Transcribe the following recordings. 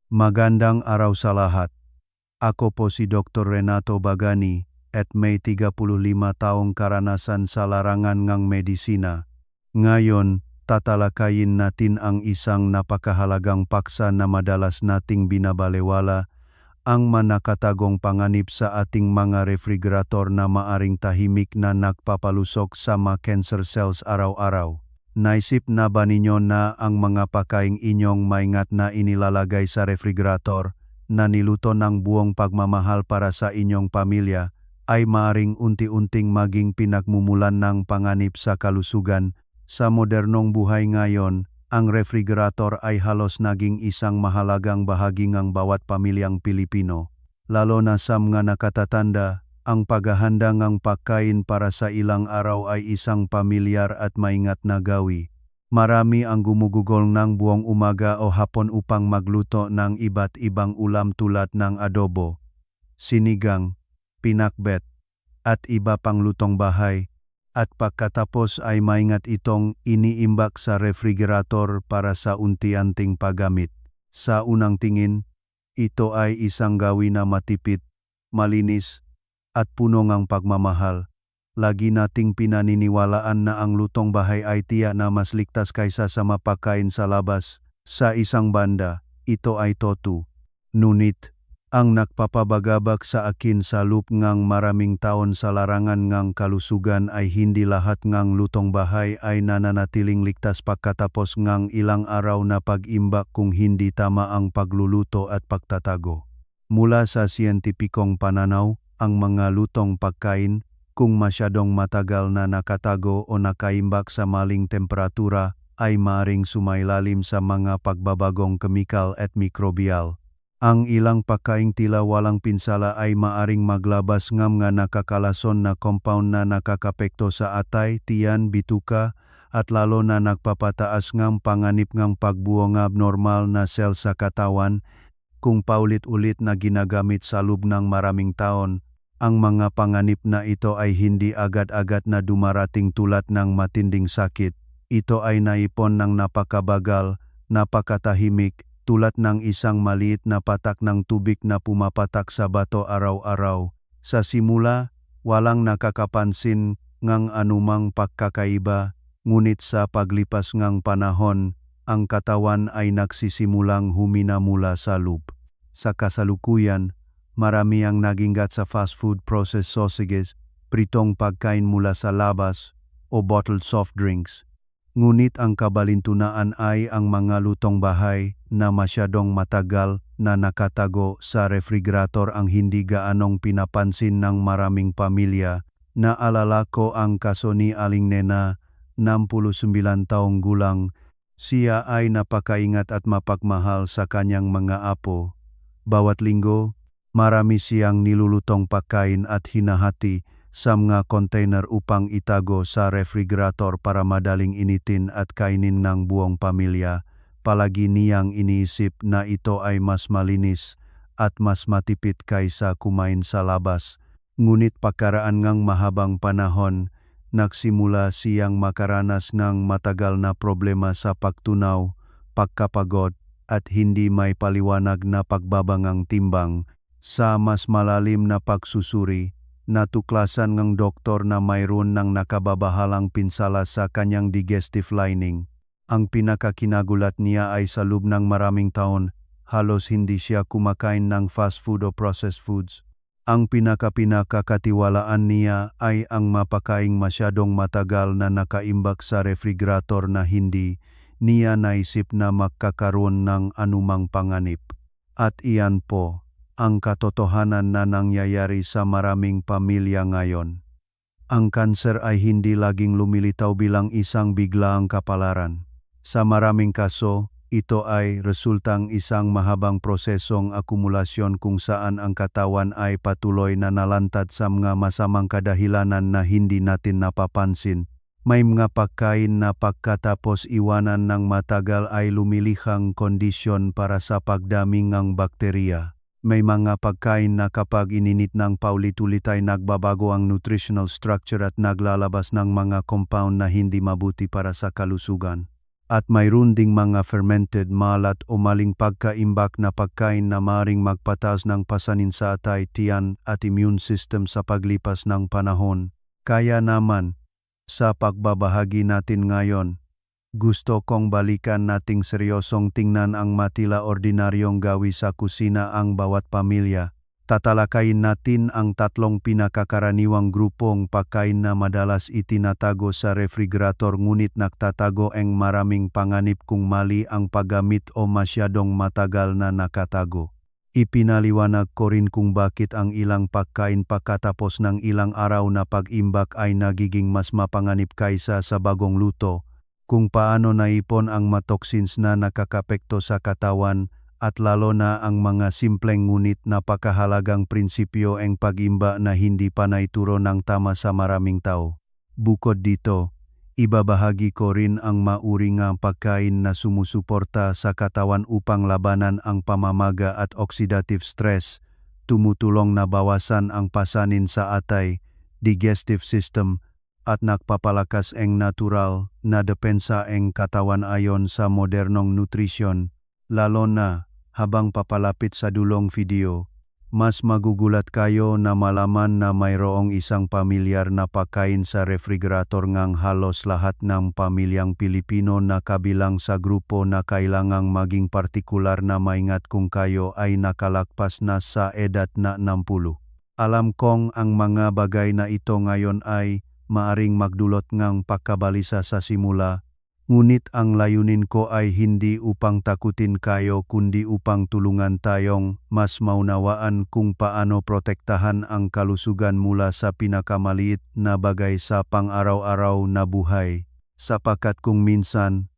Magandang araw sa lahat. Ako po si Dr. Renato Bagani at may 35 taong karanasan sa larangan ng medisina. Ngayon, tatalakayin natin ang isang napakahalagang paksa na madalas nating binabalewala, ang manakatagong panganib sa ating mga refrigerator na maaring tahimik na nagpapalusok sa mga cancer cells araw-araw. Naisip na ba ninyo na ang mga pagkaing inyong maingat na inilalagay sa refrigerator na niluto ng buong pagmamahal para sa inyong pamilya ay maaring unti-unting maging pinagmumulan ng panganib sa kalusugan? Sa modernong buhay ngayon, ang refrigerator ay halos naging isang mahalagang bahagi ng bawat pamilyang Pilipino. Lalo na sa mga nakatatanda, ang paghahanda ng pagkain para sa ilang araw ay isang pamilyar at maingat na gawi. Marami ang gumugugol ng buong umaga o hapon upang magluto ng iba't ibang ulam tulad ng adobo, sinigang, pinakbet, at iba pang lutong bahay, at pagkatapos ay maingat itong iniimbak sa refrigerator para sa unti-unting paggamit. Sa unang tingin, ito ay isang gawi na matipid, malinis, at puno ng pagmamahal. Lagi nating pinaniniwalaan na ang lutong bahay ay tiyak na mas ligtas kaysa sa mapakain sa labas. Sa isang banda, ito ay totoo. Ngunit, ang nagpapabagabag sa akin sa loob ng maraming taon sa larangan ng kalusugan ay hindi lahat ng lutong bahay ay nananatiling ligtas pagkatapos ng ilang araw na pag-imbak kung hindi tama ang pagluluto at pagtatago. Mula sa siyentipikong pananaw, ang mga lutong pagkain, kung masyadong matagal na nakatago o nakaimbak sa maling temperatura, ay maaring sumailalim sa mga pagbabagong kemikal at mikrobial. Ang ilang pagkaing tila walang pinsala ay maaring maglabas ng mga nakakalason na compound na nakakapekto sa atay, tiyan, bituka, at lalo na nagpapataas ng panganib ng pagbuo ng abnormal na sel sa katawan. Kung paulit-ulit na ginagamit sa loob ng maraming taon, ang mga panganib na ito ay hindi agad-agad na dumarating tulad ng matinding sakit. Ito ay naipon ng napakabagal, napakatahimik, tulad ng isang maliit na patak ng tubig na pumapatak sa bato araw-araw. Sa simula, walang nakakapansin ng anumang pagkakaiba, ngunit sa paglipas ng panahon, ang katawan ay nagsisimulang humina mula sa loob. Sa kasalukuyan, marami ang naginggat sa fast food processed sausages, pritong pagkain mula sa labas, o bottled soft drinks. Ngunit ang kabalintunaan ay ang mga lutong bahay na masyadong matagal na nakatago sa refrigerator ang hindi gaanong pinapansin ng maraming pamilya. Naalala ko ang kaso ni Aling Nena, 69 taong gulang. Siya ay napakaingat at mapagmahal sa kanyang mga apo. Bawat linggo, marami siyang nilulutong pagkain at hinahati sa mga container upang itago sa refrigerator para madaling initin at kainin ng buong pamilya. Palagi niyang iniisip na ito ay mas malinis at mas matipid kaysa kumain sa labas. Ngunit pagkaraan ng mahabang panahon, nagsimula siyang makaranas ng matagal na problema sa pagtunaw, pagkapagod, at hindi may paliwanag na pagbabangang timbang. Sa mas malalim na pagsusuri, natuklasan ng doktor na mayroon ng nakababahalang pinsala sa kanyang digestive lining. Ang pinakakinagulat niya ay sa loob ng maraming taon, halos hindi siya kumakain ng fast food o processed foods. Ang pinakakatiwalaan niya ay ang mapakaing masyadong matagal na nakaimbak sa refrigerator na hindi niya naisip na magkakaroon ng anumang panganib. At iyan po ang katotohanan na nangyayari sa maraming pamilya ngayon. Ang kanser ay hindi laging lumilitaw bilang isang biglaang kapalaran. Sa maraming kaso, ito ay resultang isang mahabang prosesong akumulasyon kung saan ang katawan ay patuloy na nalantad sa mga masamang kadahilanan na hindi natin napapansin. May mga pagkain na pagkatapos iwanan ng matagal ay lumilihang kondisyon para sa pagdami ng bakterya. May mga pagkain na kapag ininit ng paulit-ulit ay nagbabago ang nutritional structure at naglalabas ng mga compound na hindi mabuti para sa kalusugan. At mayroon ding mga fermented, malat o maling pagkaimbak na pagkain na maaaring magpataas ng pasaninsa, tiyan at immune system sa paglipas ng panahon. Kaya naman, sa pagbabahagi natin ngayon, gusto kong balikan nating seryosong tingnan ang matila ordinaryong gawi sa kusina ang bawat pamilya. Tatalakayin natin ang 3 pinakakaraniwang grupong pagkain na madalas itinatago sa refrigerator ngunit nagtatago ang maraming panganib kung mali ang paggamit o masyadong matagal na nakatago. Ipinaliwanag ko rin kung bakit ang ilang pagkain pagkatapos ng ilang araw na pag-imbak ay nagiging mas mapanganib kaysa sa bagong luto, kung paano naipon ang toxins na nakakapekto sa katawan, at lalo na ang mga simpleng ngunit napakahalagang prinsipyo ang pag-imba na hindi pa naituro ng tama sa maraming tao. Bukod dito, ibabahagi ko rin ang mauring pagkain na sumusuporta sa katawan upang labanan ang pamamaga at oxidative stress, tumutulong na bawasan ang pasanin sa atay, digestive system, at nagpapalakas ang natural na depensa ang katawan ayon sa modernong nutrisyon. Lalo na, habang papalapit sa dulong video, mas magugulat kayo na malaman na mayroong isang pamilyar na pagkain sa refrigerator ngang halos lahat ng pamilyang Pilipino na kabilang sa grupo na kailangang maging partikular na maingat kung kayo ay nakalagpas na sa edad na 60. Alam kong ang mga bagay na ito ngayon ay maaring magdulot ngang pagkabalisa sa simula, ngunit ang layunin ko ay hindi upang takutin kayo kundi upang tulungan tayong mas maunawaan kung paano protektahan ang kalusugan mula sa pinakamaliit na bagay sa pang-araw-araw na buhay. Sapagkat kung minsan,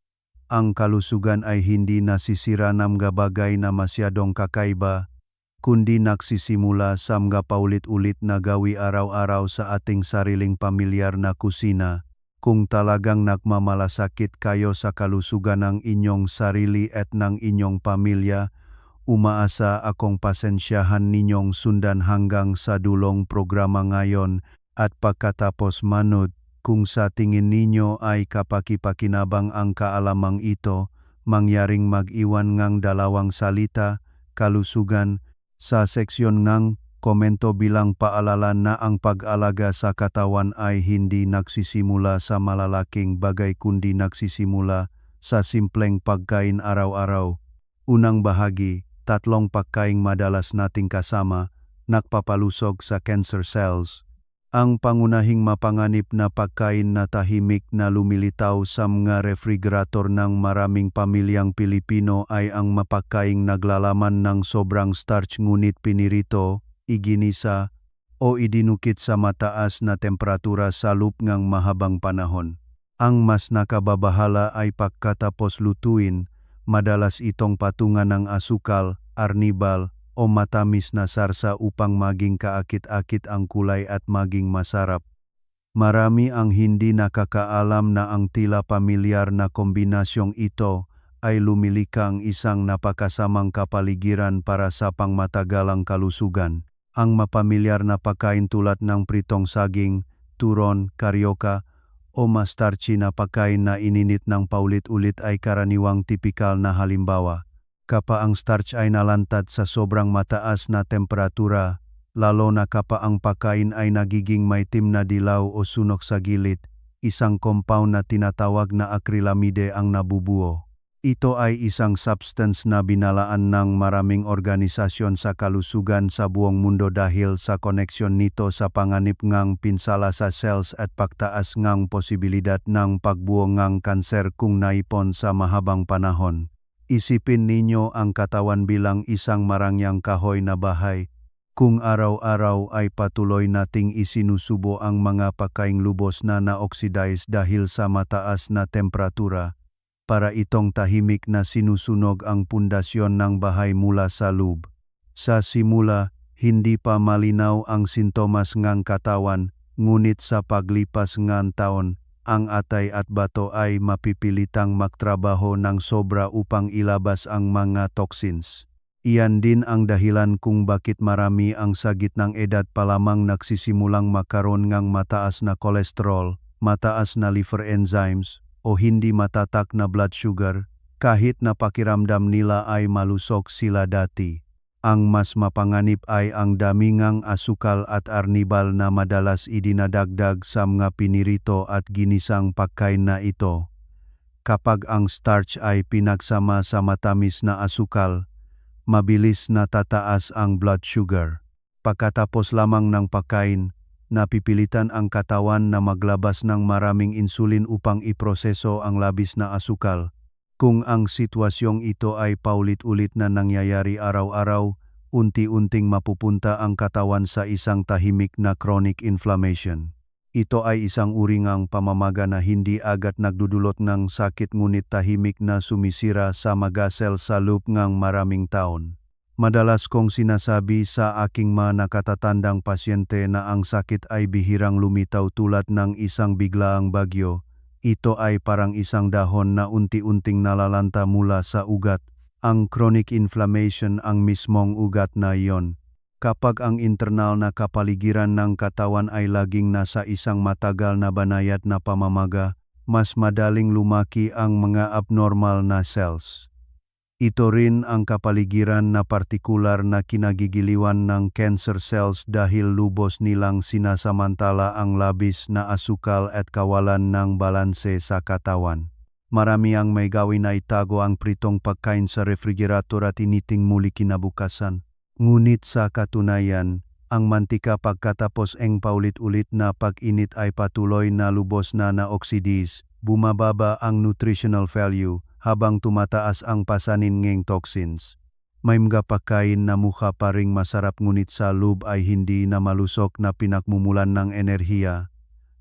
ang kalusugan ay hindi nasisira ng mga bagay na masyadong kakaiba, kundi nagsisimula sa mga paulit-ulit na gawi araw-araw sa ating sariling pamilyar na kusina. Kung talagang nagmamalasakit kayo sa kalusugan ng inyong sarili at ng inyong pamilya, umaasa akong pasensyahan ninyong sundan hanggang sa dulong programa ngayon at pagkatapos manood, kung sa tingin ninyo ay kapaki-pakinabang ang kaalamang ito, mangyaring mag-iwan ngang 2 salita, kalusugan, sa seksyon ng komento bilang paalala na ang pag-alaga sa katawan ay hindi nagsisimula sa malalaking bagay kundi nagsisimula sa simpleng pagkain araw-araw. Unang bahagi, 3 pagkain madalas nating kasama, nagpapalusog sa cancer cells. Ang pangunahing mapanganib na pagkain na tahimik na lumilitaw sa mga refrigerator ng maraming pamilyang Pilipino ay ang mapagkaing naglalaman ng sobrang starch ngunit pinirito, iginisa, o idinukit sa mataas na temperatura sa loob ng mahabang panahon. Ang mas nakababahala ay pagkatapos lutuin, madalas itong patungan ng asukal, arnibal, o matamis na sarsa upang maging kaakit-akit ang kulay at maging masarap. Marami ang hindi nakakaalam na ang tila pamilyar na kombinasyong ito ay lumilikang isang napakasamang kapaligiran para sa pangmatagalang kalusugan. Ang mapamilyar na pagkain tulad ng pritong saging, turon, karyoka, o mas starchy na pagkain na ininit ng paulit-ulit ay karaniwang tipikal na halimbawa. Kapag ang starch ay nalantad sa sobrang mataas na temperatura, lalo na kapag ang pagkain ay nagiging maitim na dilaw o sunog sa gilid, isang compound na tinatawag na acrylamide ang nabubuo. Ito ay isang substance na binalaan ng maraming organisasyon sa kalusugan sa buong mundo dahil sa koneksyon nito sa panganib ngang pinsala sa cells at pagtaas ngang posibilidad ng pagbuo ngang kanser kung naipon sa mahabang panahon. Isipin ninyo ang katawan bilang isang marangyang kahoy na bahay. Kung araw-araw ay patuloy nating isinusubo ang mga pagkaing lubos na na-oxidize dahil sa mataas na temperatura, para itong tahimik na sinusunog ang pundasyon ng bahay mula sa loob. Sa simula, hindi pa malinaw ang sintomas ngang katawan, ngunit sa paglipas ngang taon, ang atay at bato ay mapipilitang magtrabaho ng sobra upang ilabas ang mga toxins. Iyan din ang dahilan kung bakit marami ang sa gitnang edad pa lamang nagsisimulang magkaroon ngang mataas na kolesterol, mataas na liver enzymes, o hindi matatak na blood sugar, kahit na pakiramdam nila ay malusog sila dati. Ang mas mapanganib ay ang damingang asukal at arnibal na madalas idinadagdag sa mga pinirito at ginisang pagkain na ito. Kapag ang starch ay pinagsama sa matamis na asukal, mabilis na tataas ang blood sugar. Pagkatapos lamang ng pagkain, napipilitan ang katawan na maglabas ng maraming insulin upang iproseso ang labis na asukal. Kung ang sitwasyong ito ay paulit-ulit na nangyayari araw-araw, unti-unting mapupunta ang katawan sa isang tahimik na chronic inflammation. Ito ay isang uri ng pamamaga na hindi agad nagdudulot ng sakit ngunit tahimik na sumisira sa mga cell sa loob ng maraming taon. Madalas kong sinasabi sa aking mga nakatatandang pasyente na ang sakit ay bihirang lumitaw tulad ng isang biglaang bagyo. Ito ay parang isang dahon na unti-unting nalalanta mula sa ugat. Ang chronic inflammation ang mismong ugat na iyon. Kapag ang internal na kapaligiran ng katawan ay laging nasa isang matagal na banayad na pamamaga, mas madaling lumaki ang mga abnormal na cells. Ito rin ang kapaligiran na partikular na kinagigiliwan ng cancer cells dahil lubos nilang sinasamantala ang labis na asukal at kawalan ng balanse sa katawan. Marami ang may gawin na itago ang pritong pagkain sa refrigerator at initing muli kinabukasan. Ngunit sa katunayan, ang mantika pagkatapos ang paulit-ulit na pag-init ay patuloy na lubos na na-oxidize, bumababa ang nutritional value, habang tumataas ang pasanin ng toxins. May mga pagkain na mukha pa ring masarap ngunit sa loob ay hindi na malusok na pinakmumulan ng enerhiya,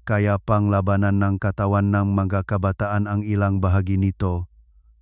kaya panglabanan ng katawan ng mga kabataan ang ilang bahagi nito.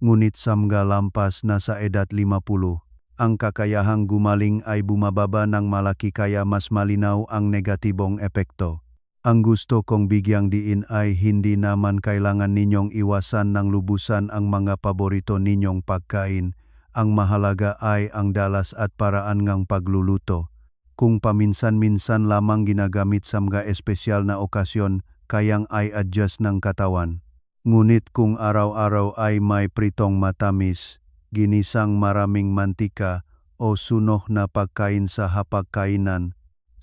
Ngunit sa mga lampas na sa edad 50, ang kakayahang gumaling ay bumababa ng malaki kaya mas malinaw ang negatibong epekto. Ang gusto kong bigyang diin ay hindi naman kailangan ninyong iwasan ng lubusan ang mga paborito ninyong pagkain. Ang mahalaga ay ang dalas at paraan ng pagluluto. Kung paminsan-minsan lamang ginagamit sa mga espesyal na okasyon, kayang i-adjust ng katawan. Ngunit kung araw-araw ay may pritong matamis, ginisang maraming mantika o sunog na pagkain sa hapagkainan,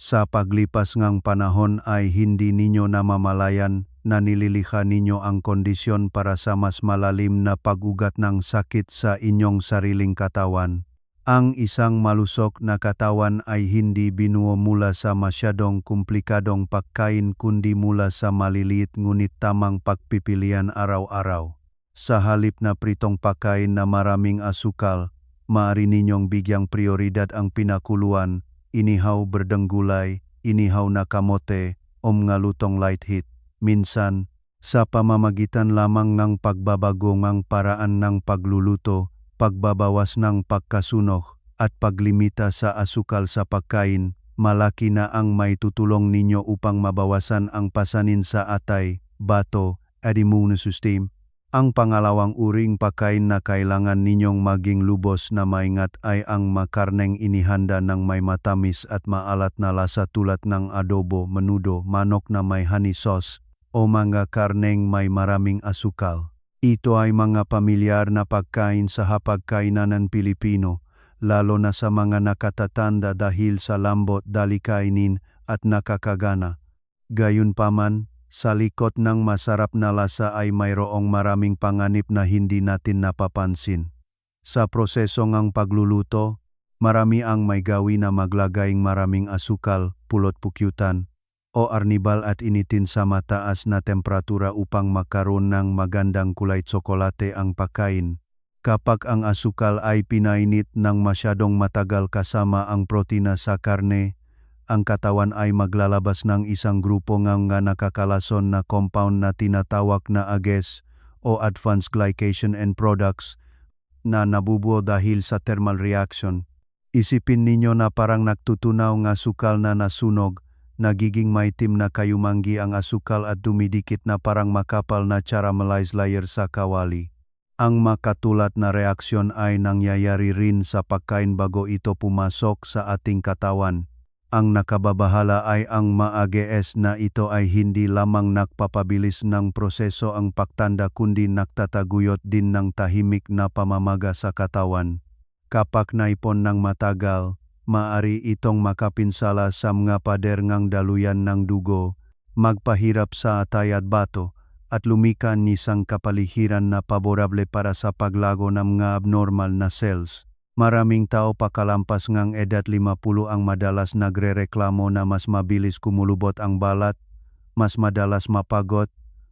sa paglipas ng panahon ay hindi ninyo namamalayan na nililikha ninyo ang kondisyon para sa mas malalim na pag-ugat ng sakit sa inyong sariling katawan. Ang isang malusog na katawan ay hindi binuo mula sa masyadong komplikadong pagkain kundi mula sa maliliit ngunit tamang pagpipilian araw-araw. Sa halip na pritong pagkain na maraming asukal, maaari ninyong bigyang prioridad ang pinakuluan, inihaw berdeng gulay, inihaw na kamote, o mga lutong light heat. Minsan, sa pamamagitan lamang ng pagbabago ng paraan ng pagluluto, pagbabawas ng pagkasunog, at paglimita sa asukal sa pagkain, malaki na ang maitutulong ninyo upang mabawasan ang pasanin sa atay, bato, at immune system. Ang pangalawang uring pagkain na kailangan ninyong maging lubos na maingat ay ang makarneng inihanda ng may matamis at maalat na lasa tulad ng adobo, menudo, manok na may honey sauce, o mga karneng may maraming asukal. Ito ay mga pamilyar na pagkain sa hapagkainan ng Pilipino, lalo na sa mga nakatatanda dahil sa lambot dalikainin at nakakagana. Gayunpaman, sa likod ng masarap na lasa ay mayroong maraming panganib na hindi natin napapansin. Sa proseso ng pagluluto, marami ang may gawin na maglagay maraming asukal, pulot-pukyutan, o arnibal at initin sa mataas na temperatura upang magkaroon ng magandang kulay tsokolate ang pagkain. Kapag ang asukal ay pinainit ng masyadong matagal kasama ang protina sa karne, ang katawan ay maglalabas ng isang grupo ng nakakalason na compound na tinatawag na AGEs o Advanced Glycation End Products na nabubuo dahil sa thermal reaction. Isipin ninyo na parang nagtutunaw ng asukal na nasunog, nagiging maitim na kayumanggi ang asukal at dumidikit na parang makapal na caramelized layer sa kawali. Ang makatulad na reaksyon ay nangyayari rin sa pagkain bago ito pumasok sa ating katawan. Ang nakababahala ay ang maages na ito ay hindi lamang nakpapabilis ng proseso ang pagtanda kundi nagtataguyod din ng tahimik na pamamaga sa katawan. Kapag naipon ng matagal, maari itong makapinsala sa mga pader ngang daluyan ng dugo, magpahirap sa atay at bato, at lumikan ni isang kapaligiran na paborable para sa paglago ng mga abnormal na cells. Maraming tao pakalampas ngang edad 50 ang madalas nagrereklamo na mas mabilis kumulubot ang balat, mas madalas mapagod,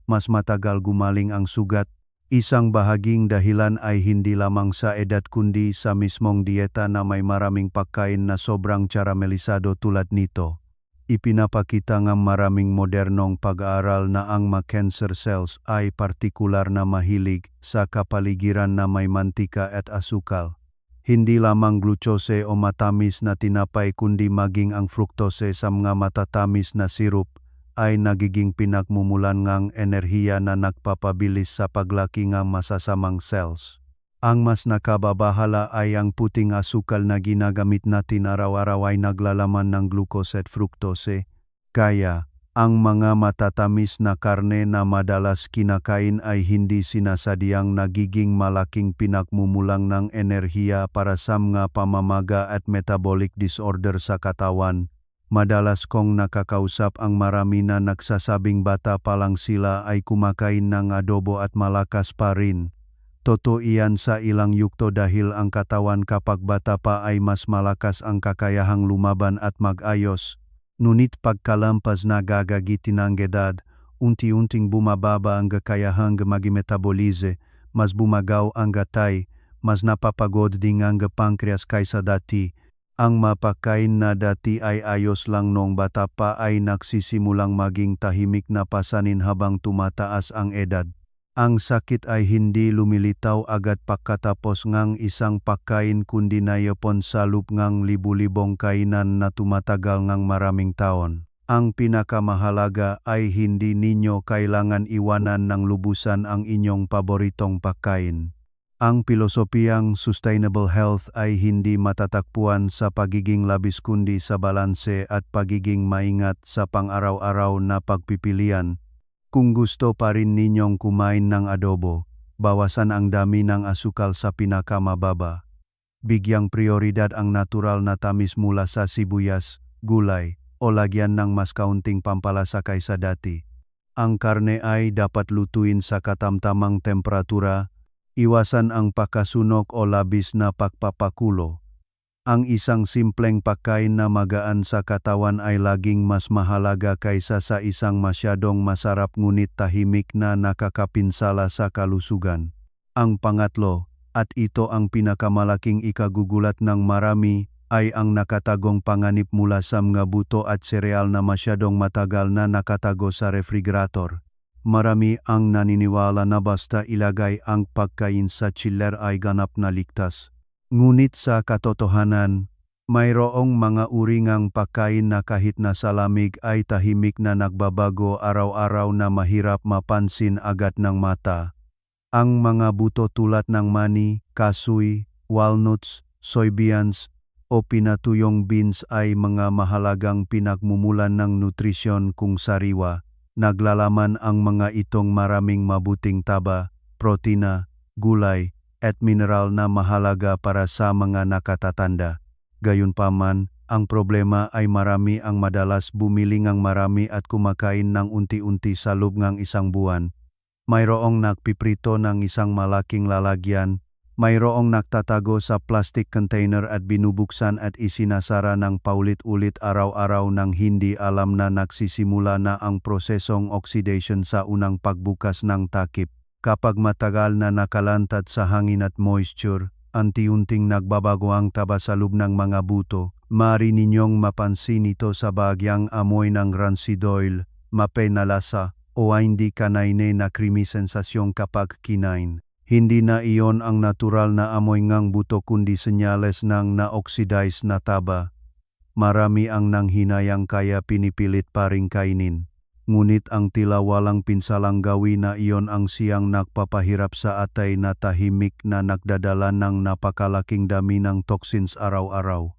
mas matagal gumaling ang sugat. Isang bahaging dahilan ay hindi lamang sa edad kundi sa mismong dieta na may maraming pagkain na sobrang caramelisado tulad nito. Ipinapakita ng maraming modernong pag-aaral na ang mga cancer cells ay partikular na mahilig sa kapaligiran na may mantika at asukal. Hindi lamang glucose o matamis na tinapay kundi maging ang fructose sa mga matatamis na sirup ay nagiging pinagmumulan ng enerhiya na nagpapabilis sa paglaki ng masasamang cells. Ang mas nakababahala ay ang puting asukal na ginagamit natin araw-araw ay naglalaman ng glucose at fructose. Kaya, ang mga matatamis na karne na madalas kinakain ay hindi sinasadyang nagiging malaking pinagmumulang ng enerhiya para sa mga pamamaga at metabolic disorder sa katawan. Madalas kong nakakausap ang marami na nagsasabing bata pa lang sila ay kumakain ng adobo at malakas pa rin. Totoo iyan sa ilang yugto dahil ang katawan kapag bata pa ay mas malakas ang kakayahang lumaban at mag-ayos. Ngunit pagkalampas na gagagitin ng edad, unti-unting bumababa ang kakayahang mag-metabolize, mas bumagaw ang gatay, mas napapagod din ang pankreas kaysa dati. Ang mapakain na dati ay ayos lang nung bata pa ay nagsisimulang maging tahimik na pasanin habang tumataas ang edad. Ang sakit ay hindi lumilitaw agad pagkatapos ngang isang pagkain kundi nayapon sa loob ngang libu-libong kainan na tumatagal ngang maraming taon. Ang pinakamahalaga ay hindi ninyo kailangan iwanan ng lubusan ang inyong paboritong pagkain. Ang pilosopiyang sustainable health ay hindi matatagpuan sa pagiging labis kundi sa balanse at pagiging maingat sa pang-araw-araw na pagpipilian. Kung gusto pa rin ninyong kumain ng adobo, bawasan ang dami ng asukal sa pinakamababa. Bigyang prioridad ang natural na tamis mula sa sibuyas, gulay, o lagyan ng mas kaunting pampalasa kaysa dati. Ang karne ay dapat lutuin sa katamtamang temperatura, iwasan ang pakasunog o labis na pagpapakulo. Ang isang simpleng pagkain na magaan sa katawan ay laging mas mahalaga kaysa sa isang masyadong masarap ngunit tahimik na nakakapinsala sa kalusugan. Ang pangatlo, at ito ang pinakamalaking ikagugulat ng marami, ay ang nakatagong panganib mula sa mga buto at sereal na masyadong matagal na nakatago sa refrigerator. Marami ang naniniwala na basta ilagay ang pagkain sa chiller ay ganap na ligtas. Ngunit sa katotohanan, mayroong mga uri ngang pagkain na kahit nasa lamig ay tahimik na nagbabago araw-araw na mahirap mapansin agad ng mata. Ang mga buto tulad ng mani, kasoy, walnuts, soybeans, o pinatuyong beans ay mga mahalagang pinagmumulan ng nutrisyon kung sariwa. Naglalaman ang mga itong maraming mabuting taba, protina, gulay, at mineral na mahalaga para sa mga nakatatanda. Gayunpaman, ang problema ay marami ang madalas bumili ng marami at kumakain ng unti-unti sa loob ng isang buwan. Mayroong nagpiprito ng isang malaking lalagyan, mayroong nagtatago sa plastic container at binubuksan at isinasara ng paulit-ulit araw-araw nang hindi alam na nagsisimula na ang prosesong oxidation sa unang pagbukas ng takip. Kapag matagal na nakalantad sa hangin at moisture, unti-unting nagbabago ang taba sa loob ng mga buto. Maaari ninyong mapansin ito sa bahagyang amoy ng rancid oil, mapay na lasa, o hindi kanaine na creamy sensasyon kapag kinain. Hindi na iyon ang natural na amoy ng buto kundi senyales ng na-oxidize na taba. Marami ang nanghinayang kaya pinipilit pa ring kainin. Ngunit ang tila walang pinsalang gawin na iyon ang siyang nagpapahirap sa atay na tahimik na nagdadala ng napakalaking dami ng toxins araw-araw.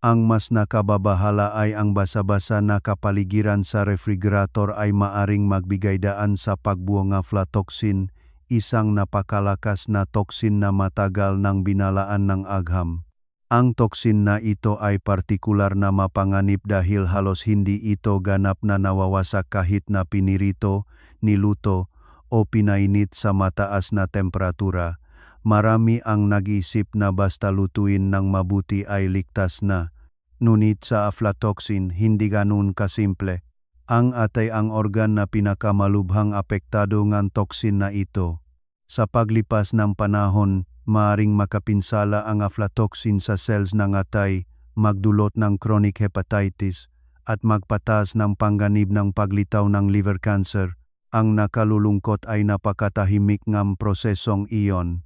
Ang mas nakababahala ay ang basa-basa na kapaligiran sa refrigerator ay maaring magbigay daan sa pagbuo ng aflatoxin, isang napakalakas na toksin na matagal nang binalaan ng agham. Ang toksin na ito ay partikular na mapanganib dahil halos hindi ito ganap na nawawasak kahit na pinirito, niluto, o pinainit sa mataas na temperatura. Marami ang nag-isip na basta lutuin ng mabuti ay ligtas na. Ngunit sa aflatoxin, hindi ganun kasimple. Ang atay ang organ na pinakamalubhang apektado ng toksin na ito. Sa paglipas ng panahon, maaring makapinsala ang aflatoxin sa cells ng atay, magdulot ng chronic hepatitis, at magpataas ng panganib ng paglitaw ng liver cancer. Ang nakalulungkot ay napakatahimik ng prosesong iyon.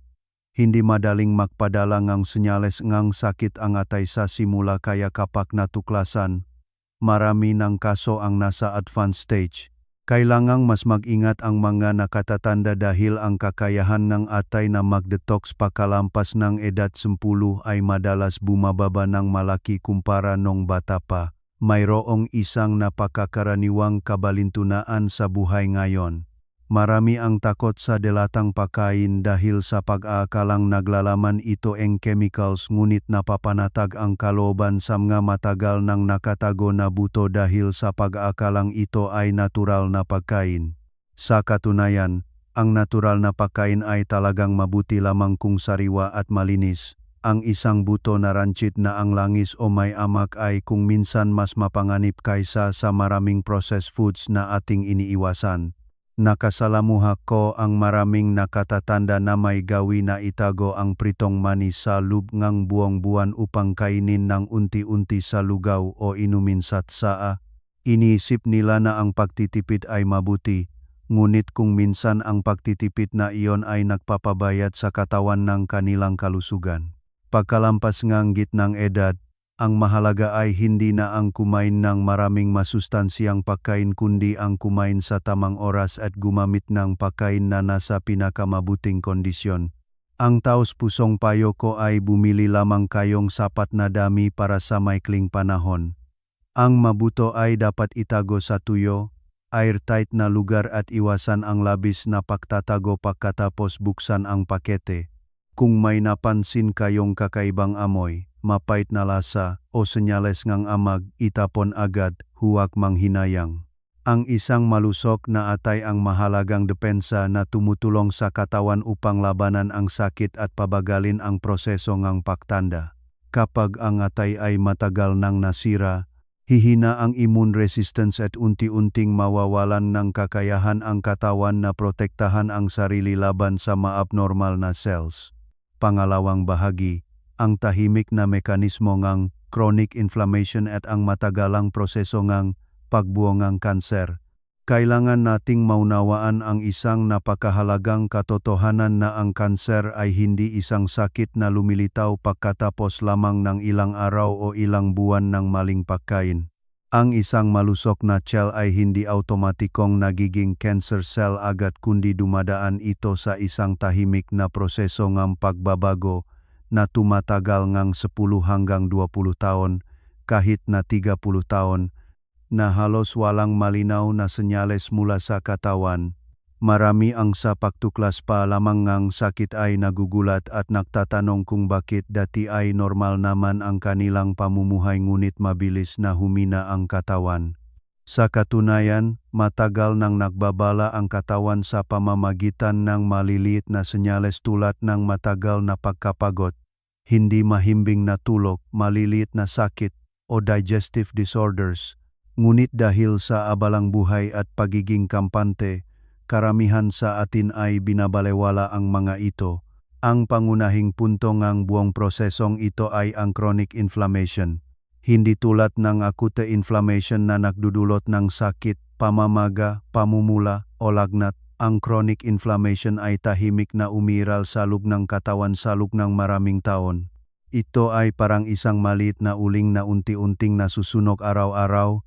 Hindi madaling magpadala ng senyales ng sakit ang atay sa simula kaya kapag natuklasan, marami ng kaso ang nasa advanced stage. Kailangang mas mag-ingat ang mga nakatatanda dahil ang kakayahan ng atay na mag-detox pagkalampas ng edad 10 ay madalas bumababa ng malaki kumpara nung bata pa. Mayroong isang napakakaraniwang kabalintunaan sa buhay ngayon. Marami ang takot sa delatang pagkain dahil sa pag-aakalang naglalaman ito ang chemicals ngunit napapanatag ang kalooban sa mga matagal nang nakatago na buto dahil sa pag-aakalang ito ay natural na pagkain. Sa katunayan, ang natural na pagkain ay talagang mabuti lamang kung sariwa at malinis. Ang isang buto na rancid na ang langis o may amak ay kung minsan mas mapanganib kaysa sa maraming processed foods na ating iniiwasan. Nakasalamuha ko ang maraming nakatatanda na may gawi na itago ang pritong mani sa loob ng buong buwan upang kainin ng unti-unti sa lugaw o inumin sa tsaa. Iniisip nila na ang pagtitipid ay mabuti, ngunit kung minsan ang pagtitipid na iyon ay nagpapabayad sa katawan ng kanilang kalusugan. Pagkalampas ng gitnang edad, ang mahalaga ay hindi na ang kumain ng maraming masustansyang pagkain kundi ang kumain sa tamang oras at gumamit ng pagkain na nasa pinakamabuting kondisyon. Ang taos-pusong payo ko ay bumili lamang kayong sapat na dami para sa maikling panahon. Ang mabuto ay dapat itago sa tuyo, airtight na lugar at iwasan ang labis na pagtatago pagkatapos buksan ang pakete. Kung may napansin kayong kakaibang amoy, mapait na lasa o senyales ng amag, itapon agad, huwag manghinayang. Ang isang malusok na atay ang mahalagang depensa na tumutulong sa katawan upang labanan ang sakit at pabagalin ang proseso ng pagtanda. Kapag ang atay ay matagal nang nasira, hihina ang immune resistance at unti-unting mawawalan ng kakayahan ang katawan na protektahan ang sarili laban sa ma-abnormal na cells. Pangalawang bahagi, ang tahimik na mekanismo ng chronic inflammation at ang matagalang proseso ng pagbuo ng kanser. Kailangan nating maunawaan ang isang napakahalagang katotohanan na ang kanser ay hindi isang sakit na lumilitaw pagkatapos lamang ng ilang araw o ilang buwan ng maling pagkain. Ang isang malusok na cell ay hindi automatikong nagiging cancer cell agad kundi dumadaan ito sa isang tahimik na proseso ng pagbabago na tumatagal ng 10 hanggang 20 taon, kahit na 30 taon, na halos walang malinaw na senyales mula sa katawan. Marami ang sa pagtuklas pa lamang ng sakit ay nagugulat at nagtatanong kung bakit dati ay normal naman ang kanilang pamumuhay ngunit mabilis na humina ang katawan. Sa katunayan, matagal nang nagbabala ang katawan sa pamamagitan ng maliliit na senyales tulad ng matagal na pagkapagod, hindi mahimbing na tulog, maliliit na sakit, o digestive disorders. Ngunit dahil sa abalang buhay at pagiging kampante, karamihan sa atin ay binabalewala ang mga ito. Ang pangunahing punto ng buong prosesong ito ay ang chronic inflammation. Hindi tulad ng acute inflammation na nagdudulot ng sakit, pamamaga, pamumula, o lagnat. Ang chronic inflammation ay tahimik na umiiral sa loob ng katawan sa loob ng maraming taon. Ito ay parang isang maliit na uling na unti-unting nasusunog araw-araw,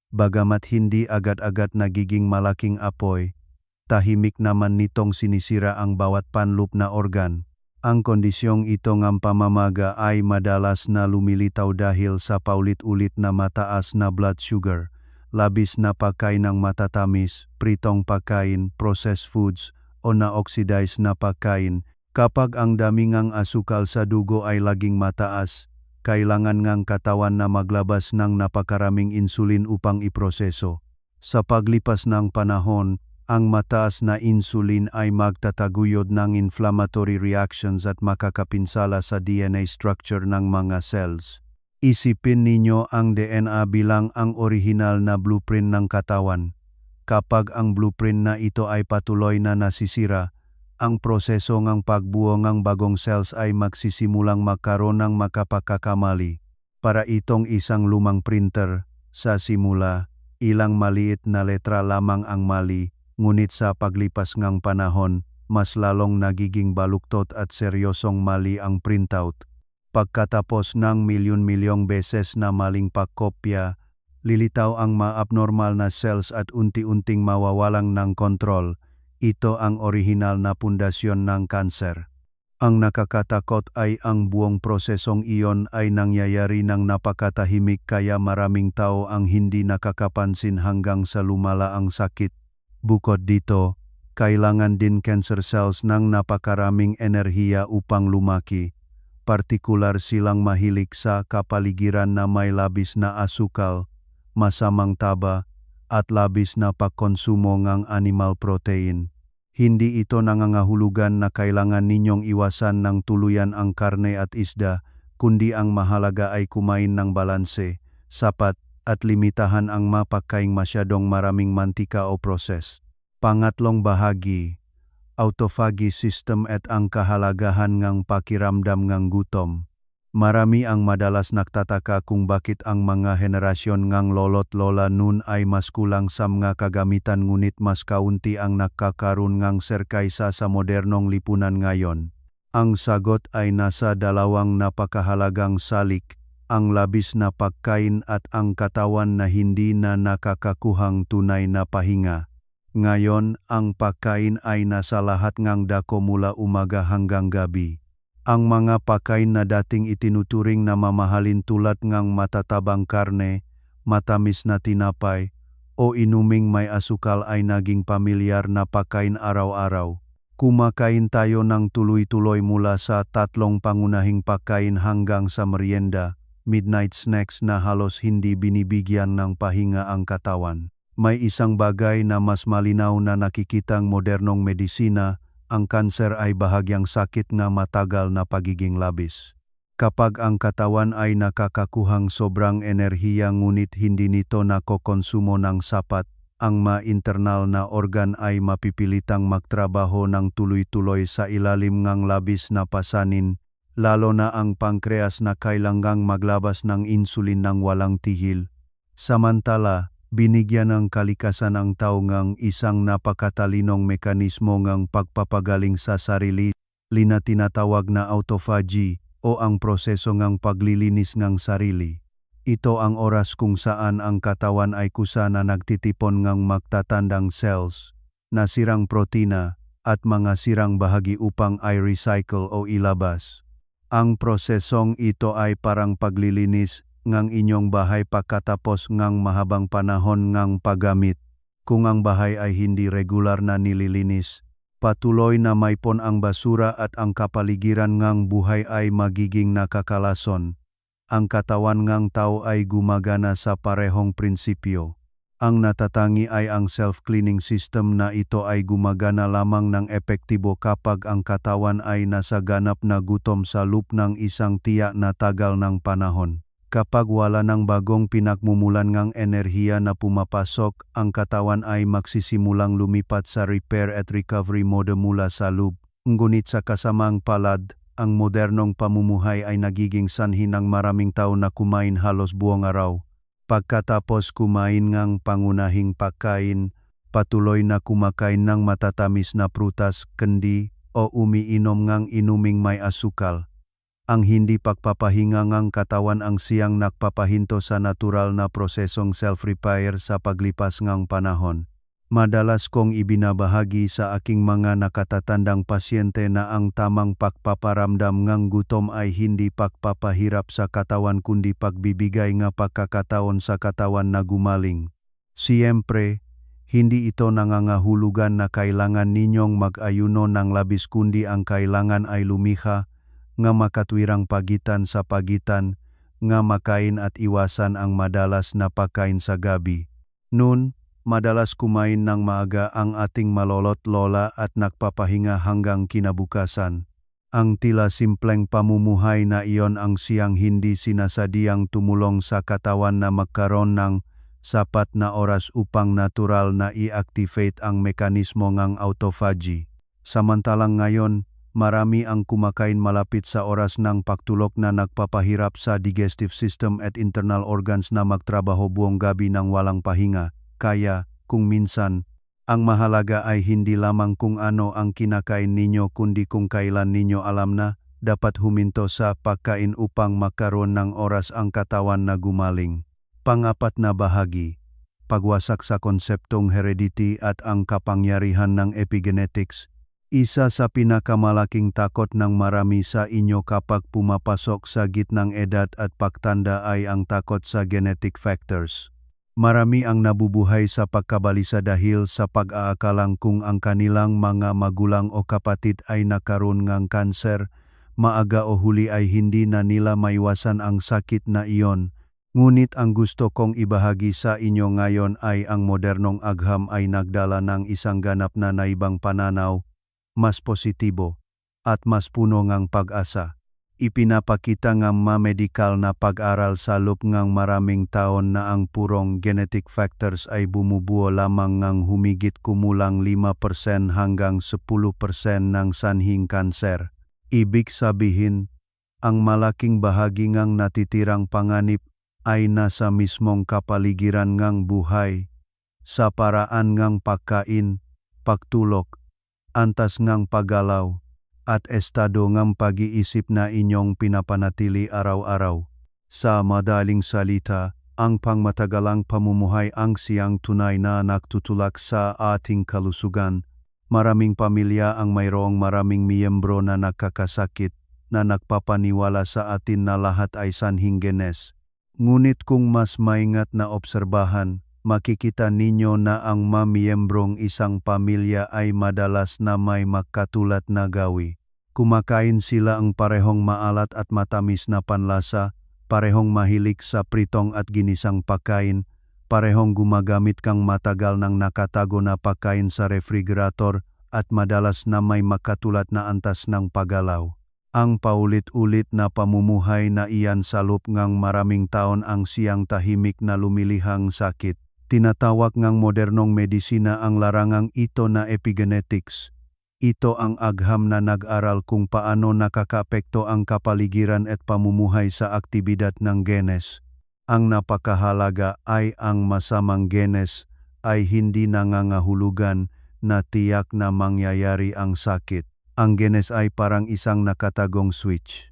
bagamat hindi agad-agad nagiging malaking apoy. Tahimik naman nitong sinisira ang bawat panloob na organ. Ang kondisyong ito ng pamamaga ay madalas na lumilitaw dahil sa paulit-ulit na mataas na blood sugar, labis na pagkain ng matatamis, pritong pagkain, processed foods, o na-oxidize na pagkain. Kapag ang dami ngang asukal sa dugo ay laging mataas, kailangan ngang katawan na maglabas ng napakaraming insulin upang iproseso. Sa paglipas ng panahon, ang mataas na insulin ay magtataguyod ng inflammatory reactions at makakapinsala sa DNA structure ng mga cells. Isipin ninyo ang DNA bilang ang orihinal na blueprint ng katawan. Kapag ang blueprint na ito ay patuloy na nasisira, ang proseso ng pagbuo ng bagong cells ay magsisimulang magkaroon ng makapagkakamali. Para itong isang lumang printer, sa simula, ilang maliit na letra lamang ang mali, ngunit sa paglipas ng panahon, mas lalong nagiging baluktot at seryosong mali ang printout. Pagkatapos ng milyon-milyong beses na maling pagkopya, lilitaw ang ma-abnormal na cells at unti-unting mawawalang ng kontrol. Ito ang orihinal na pundasyon ng kanser. Ang nakakatakot ay ang buong prosesong iyon ay nangyayari ng napakatahimik kaya maraming tao ang hindi nakakapansin hanggang sa lumala ang sakit. Bukod dito, kailangan din cancer cells ng napakaraming enerhiya upang lumaki. Partikular silang mahilig sa kapaligiran na may labis na asukal, masamang taba, at labis na pagkonsumo ng animal protein. Hindi ito nangangahulugan na kailangan ninyong iwasan ng tuluyan ang karne at isda, kundi ang mahalaga ay kumain ng balanse, sapat, at limitahan ang mapagkaing masyadong maraming mantika o proses. Pangatlong bahagi, autophagy system at ang kahalagahan ng pakiramdam ng gutom. Marami ang madalas nagtataka kung bakit ang mga henerasyon ng lolo't lola noon ay mas kulang sa mga kagamitan ngunit mas kaunti ang nakakaroon ng kaysa sa modernong lipunan ngayon. Ang sagot ay nasa dalawang napakahalagang salik, ang labis na pagkain at ang katawan na hindi na nakakakuhang tunay na pahinga. Ngayon, ang pagkain ay nasa lahat ng dako mula umaga hanggang gabi. Ang mga pagkain na dating itinuturing na mamahalin tulad ng matatabang karne, matamis na tinapay, o inuming may asukal ay naging pamilyar na pagkain araw-araw. Kumakain tayo ng tuloy-tuloy mula sa 3 pangunahing pagkain hanggang sa merienda, midnight snacks na halos hindi binibigyan ng pahinga ang katawan. May isang bagay na mas malinaw na nakikitang modernong medisina, ang kanser ay bahagyang sakit na matagal na pagiging labis. Kapag ang katawan ay nakakakuhang sobrang enerhiya ngunit hindi nito nakokonsumo ng sapat, ang ma-internal na organ ay mapipilitang magtrabaho ng tuloy-tuloy sa ilalim ng labis na pasanin, lalo na ang pankreas na kailangang maglabas ng insulin ng walang tigil. Samantala, binigyan ng kalikasan ang tao ng isang napakatalinong mekanismo ng pagpapagaling sa sarili, na tinatawag na autophagy o ang proseso ng paglilinis ng sarili. Ito ang oras kung saan ang katawan ay kusa na nagtitipon ng magtatandang cells, nasirang protina, at mga sirang bahagi upang i-recycle o ilabas. Ang prosesong ito ay parang paglilinis ng inyong bahay pagkatapos ng mahabang panahon ng paggamit. Kung ang bahay ay hindi regular na nililinis, patuloy na maipon ang basura at ang kapaligiran ng buhay ay magiging nakakalason. Ang katawan ng tao ay gumagana sa parehong prinsipyo. Ang natatangi ay ang self-cleaning system na ito ay gumagana lamang ng epektibo kapag ang katawan ay nasa ganap na gutom sa loop ng isang tiyak na tagal ng panahon. Kapag wala ng bagong pinagmumulan ng enerhiya na pumapasok, ang katawan ay magsisimulang lumipat sa repair at recovery mode mula sa loop. Ngunit sa kasamang palad, ang modernong pamumuhay ay nagiging sanhi ng maraming tao na kumain halos buong araw. Pagkatapos kumain ng pangunahing pagkain, patuloy na kumakain ng matatamis na prutas, candy, o umiinom ng inuming may asukal. Ang hindi pagpapahinga ng katawan ang siyang nagpapahinto sa natural na prosesong self-repair sa paglipas ng panahon. Madalas kong ibinabahagi sa aking mga nakatatandang pasyente na ang tamang pagpaparamdam ng gutom ay hindi pagpapahirap sa katawan kundi pagbibigay ng pagkakataon sa katawan na gumaling. Siyempre, hindi ito nangangahulugan na kailangan ninyong mag-ayuno ng labis kundi ang kailangan ay lumiha, nga makatwirang pagitan sa pagitan, nga makain at iwasan ang madalas na pagkain sa gabi. Noon, madalas kumain ng maaga ang ating malolo't lola at nagpapahinga hanggang kinabukasan. Ang tila simpleng pamumuhay na iyon ang siyang hindi sinasadyang tumulong sa katawan na magkaroon ng sapat na oras upang natural na i-activate ang mekanismo ng autophagy. Samantalang ngayon, marami ang kumakain malapit sa oras ng pagtulog na nagpapahirap sa digestive system at internal organs na magtrabaho buong gabi ng walang pahinga. Kaya, kung minsan, ang mahalaga ay hindi lamang kung ano ang kinakain ninyo kundi kung kailan ninyo alam na dapat huminto sa pagkain upang magkaroon ng oras ang katawan na gumaling. Pang-apat na bahagi, pagwasak sa konseptong heredity at ang kapangyarihan ng epigenetics. Isa sa pinakamalaking takot ng marami sa inyo kapag pumapasok sa gitnang edad at pagtanda ay ang takot sa genetic factors. Marami ang nabubuhay sa pagkabalisa dahil sa pag-aakalang kung ang kanilang mga magulang o kapatid ay nakaroon ng kanser, maaga o huli ay hindi na nila maiwasan ang sakit na iyon. Ngunit ang gusto kong ibahagi sa inyo ngayon ay ang modernong agham ay nagdala ng isang ganap na naibang pananaw, mas positibo, at mas puno ng pag-asa. Ipinapakita ng medikal na pag-aral sa loob ng maraming taon na ang purong genetic factors ay bumubuo lamang ng humigit kumulang 5% hanggang 10% ng sanhing kanser. Ibig sabihin, ang malaking bahagi ng natitirang panganib ay nasa mismong kapaligiran ng buhay, sa paraan ng pagkain, pagtulog, antas ng paggalaw, at estado ng pag-iisip na inyong pinapanatili araw-araw. Sa madaling salita, ang pangmatagalang pamumuhay ang siyang tunay na nagtutulak sa ating kalusugan. Maraming pamilya ang mayroong maraming miyembro na nakakasakit, na nagpapaniwala sa atin na lahat ay sanhing genes. Ngunit kung mas maingat na obserbahan, makikita ninyo na ang miyembrong isang pamilya ay madalas na may magkatulad na gawi. Kumakain sila ang parehong maalat at matamis na panlasa, parehong mahilig sa pritong at ginisang pagkain, parehong gumagamit kang matagal ng nakatago na pagkain sa refrigerator at madalas na may makatulad na antas ng paggalaw. Ang paulit-ulit na pamumuhay na iyan sa loob ng maraming taon ang siyang tahimik na lumilihang sakit. Tinatawag ng modernong medisina ang larangang ito na epigenetics. Ito ang agham na nag-aral kung paano nakakaapekto ang kapaligiran at pamumuhay sa aktibidad ng genes. Ang napakahalaga ay ang masamang genes ay hindi nangangahulugan na tiyak na mangyayari ang sakit. Ang genes ay parang isang nakatagong switch.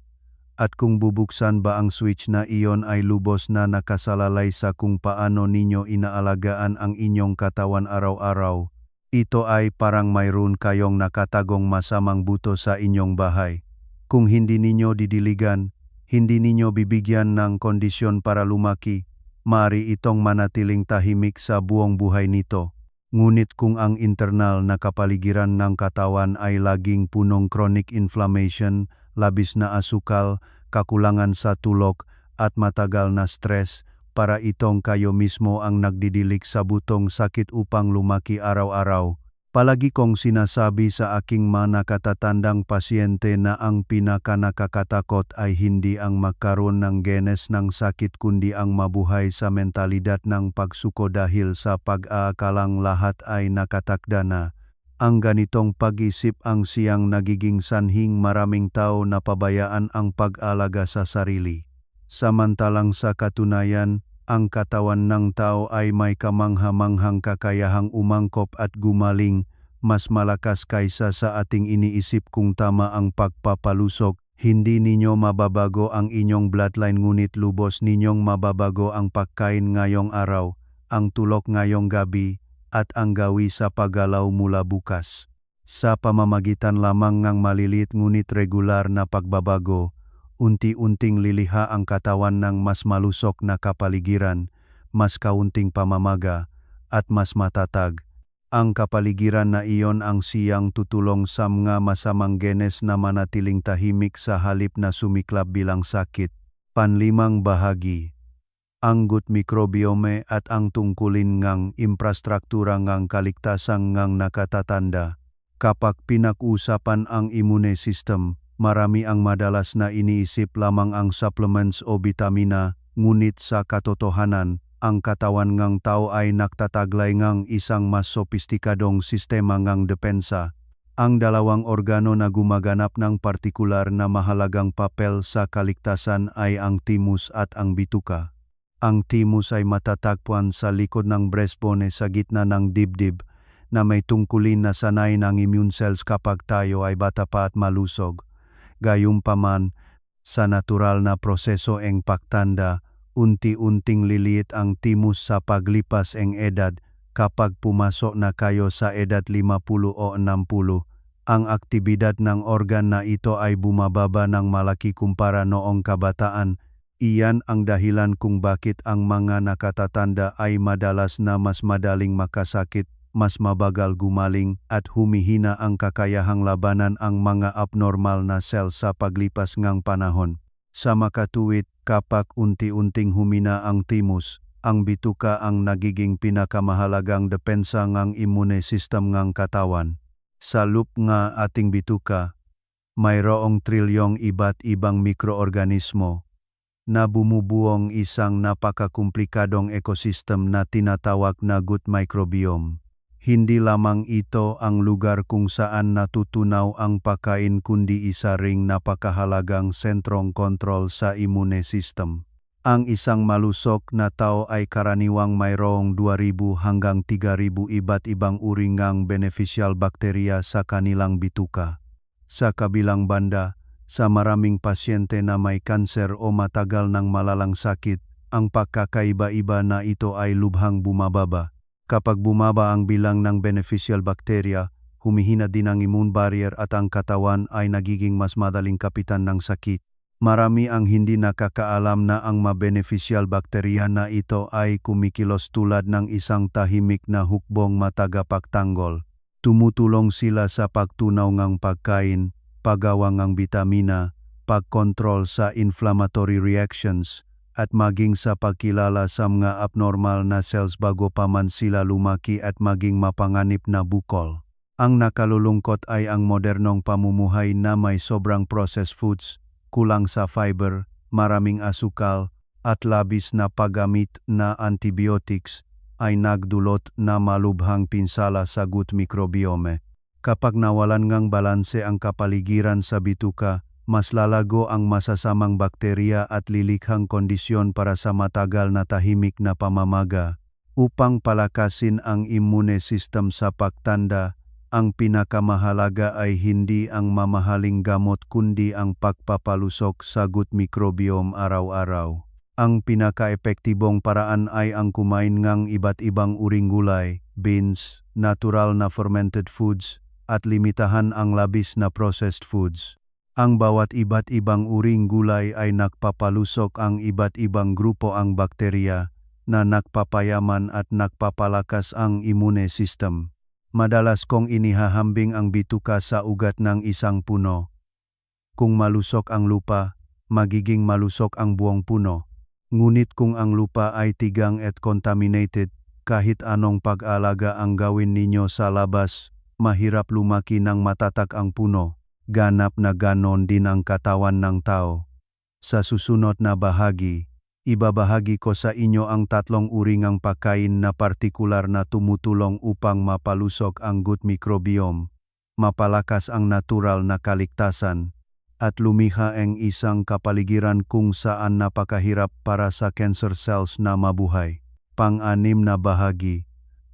At kung bubuksan ba ang switch na iyon ay lubos na nakasalalay sa kung paano ninyo inaalagaan ang inyong katawan araw-araw, ito ay parang mayroon kayong nakatagong masamang buto sa inyong bahay. Kung hindi ninyo didiligan, hindi ninyo bibigyan ng kondisyon para lumaki, maaari itong manatiling tahimik sa buong buhay nito. Ngunit kung ang internal na kapaligiran ng katawan ay laging punong chronic inflammation, labis na asukal, kakulangan sa tulog, at matagal na stress, para itong kayo mismo ang nagdidilik sa butong sakit upang lumaki araw-araw. Palagi kong sinasabi sa aking mga nakatatandang pasyente na ang pinakanakakatakot ay hindi ang magkaroon ng genes ng sakit kundi ang mabuhay sa mentalidad ng pagsuko dahil sa pag-aakalang lahat ay nakatakda na. Ang ganitong pag-isip ang siyang nagiging sanhing maraming tao na pabayaan ang pag-alaga sa sarili. Samantalang sa katunayan, ang katawan ng tao ay may kamangha-manghang kakayahang umangkop at gumaling, mas malakas kaysa sa ating iniisip kung tama ang pagpapalusok. Hindi ninyo mababago ang inyong bloodline ngunit lubos ninyong mababago ang pagkain ngayong araw, ang tulog ngayong gabi, at ang gawi sa paggalaw mula bukas. Sa pamamagitan lamang ng maliliit ngunit regular na pagbabago, unti-unting liliha ang katawan ng mas malusok na kapaligiran, mas kaunting pamamaga, at mas matatag. Ang kapaligiran na iyon ang siyang tutulong sa mga masamang genes na manatiling tahimik sa halip na sumiklab bilang sakit. Panlimang bahagi. Ang gut microbiome at ang tungkulin ngang infrastruktura ngang kaligtasan ngang nakatatanda. Kapag pinag-usapan ang immune system, marami ang madalas na iniisip lamang ang supplements o bitamina, ngunit sa katotohanan, ang katawan ngang tao ay nakataglay ngang isang mas sopistikadong sistema ngang depensa. Ang dalawang organo na gumaganap ng partikular na mahalagang papel sa kaligtasan ay ang thymus at ang bituka. Ang thymus ay matatagpuan sa likod ng breastbone sa gitna ng dibdib na may tungkulin na sanay ng immune cells kapag tayo ay bata pa at malusog. Gayunpaman, sa natural na proseso ng pagtanda, unti-unting liliit ang thymus sa paglipas ng edad. Kapag pumasok na kayo sa edad 50 o 60, ang aktibidad ng organ na ito ay bumababa ng malaki kumpara noong kabataan. Iyan ang dahilan kung bakit ang mga nakatatanda ay madalas na mas madaling makasakit, mas mabagal gumaling at humihina ang kakayahang labanan ang mga abnormal na sel sa paglipas ng panahon. Sa makatuwid, kapag unti-unting humina ang thymus, ang bituka ang nagiging pinakamahalagang depensa ng immune system ng katawan. Sa loob nga ating bituka, mayroong trilyong iba't ibang mikroorganismo na bumubuong isang napakakumplikadong ekosistem na tinatawag na gut microbiome. Hindi lamang ito ang lugar kung saan natutunaw ang pagkain kundi isa ring napakahalagang sentrong kontrol sa immune system. Ang isang malusog na tao ay karaniwang mayroong 2,000 hanggang 3,000 iba't ibang uri ng beneficial bakterya sa kanilang bituka. Sa kabilang banda, sa maraming pasyente na may kanser o matagal ng malalang sakit, ang pagkakaiba-iba na ito ay lubhang bumababa. Kapag bumaba ang bilang ng beneficial bacteria, humihina din ang immune barrier at ang katawan ay nagiging mas madaling kapitan ng sakit. Marami ang hindi nakakaalam na ang ma-beneficial bacteria na ito ay kumikilos tulad ng isang tahimik na hukbong matagapagtanggol. Tumutulong sila sa pagtunaw ng pagkain, paggawa ng bitamina, pagkontrol sa inflammatory reactions, at maging sa pagkilala sa mga abnormal na cells bago pa man sila lumaki at maging mapanganib na bukol. Ang nakalulungkot ay ang modernong pamumuhay na may sobrang processed foods, kulang sa fiber, maraming asukal, at labis na paggamit na antibiotics ay nagdulot na malubhang pinsala sa gut microbiome. Kapag nawalan ngang balanse ang kapaligiran sa bituka, mas lalago ang masasamang bakterya at lilikhang kondisyon para sa matagal na tahimik na pamamaga. Upang palakasin ang immune system sa pagtanda, ang pinakamahalaga ay hindi ang mamahaling gamot kundi ang pagpapalusok sa gut microbiome araw-araw. Ang pinaka-epektibong paraan ay ang kumain ng iba't ibang uring gulay, beans, natural na fermented foods, at limitahan ang labis na processed foods. Ang bawat iba't ibang uring gulay ay nagpapalusok ang iba't ibang grupo ang bakterya na nagpapayaman at nagpapalakas ang immune system. Madalas kong inihahambing ang bituka sa ugat ng isang puno. Kung malusok ang lupa, magiging malusok ang buong puno. Ngunit kung ang lupa ay tigang at contaminated, kahit anong pag-alaga ang gawin ninyo sa labas, mahirap lumaki ng matatag ang puno. Ganap na ganon din ang katawan ng tao. Sa susunod na bahagi, ibabahagi ko sa inyo ang 3 uri ng pagkain na partikular na tumutulong upang mapalusok ang gut microbiome, mapalakas ang natural na kaligtasan, at lumikha ang isang kapaligiran kung saan napakahirap para sa cancer cells na mabuhay. Pang-6 na bahagi,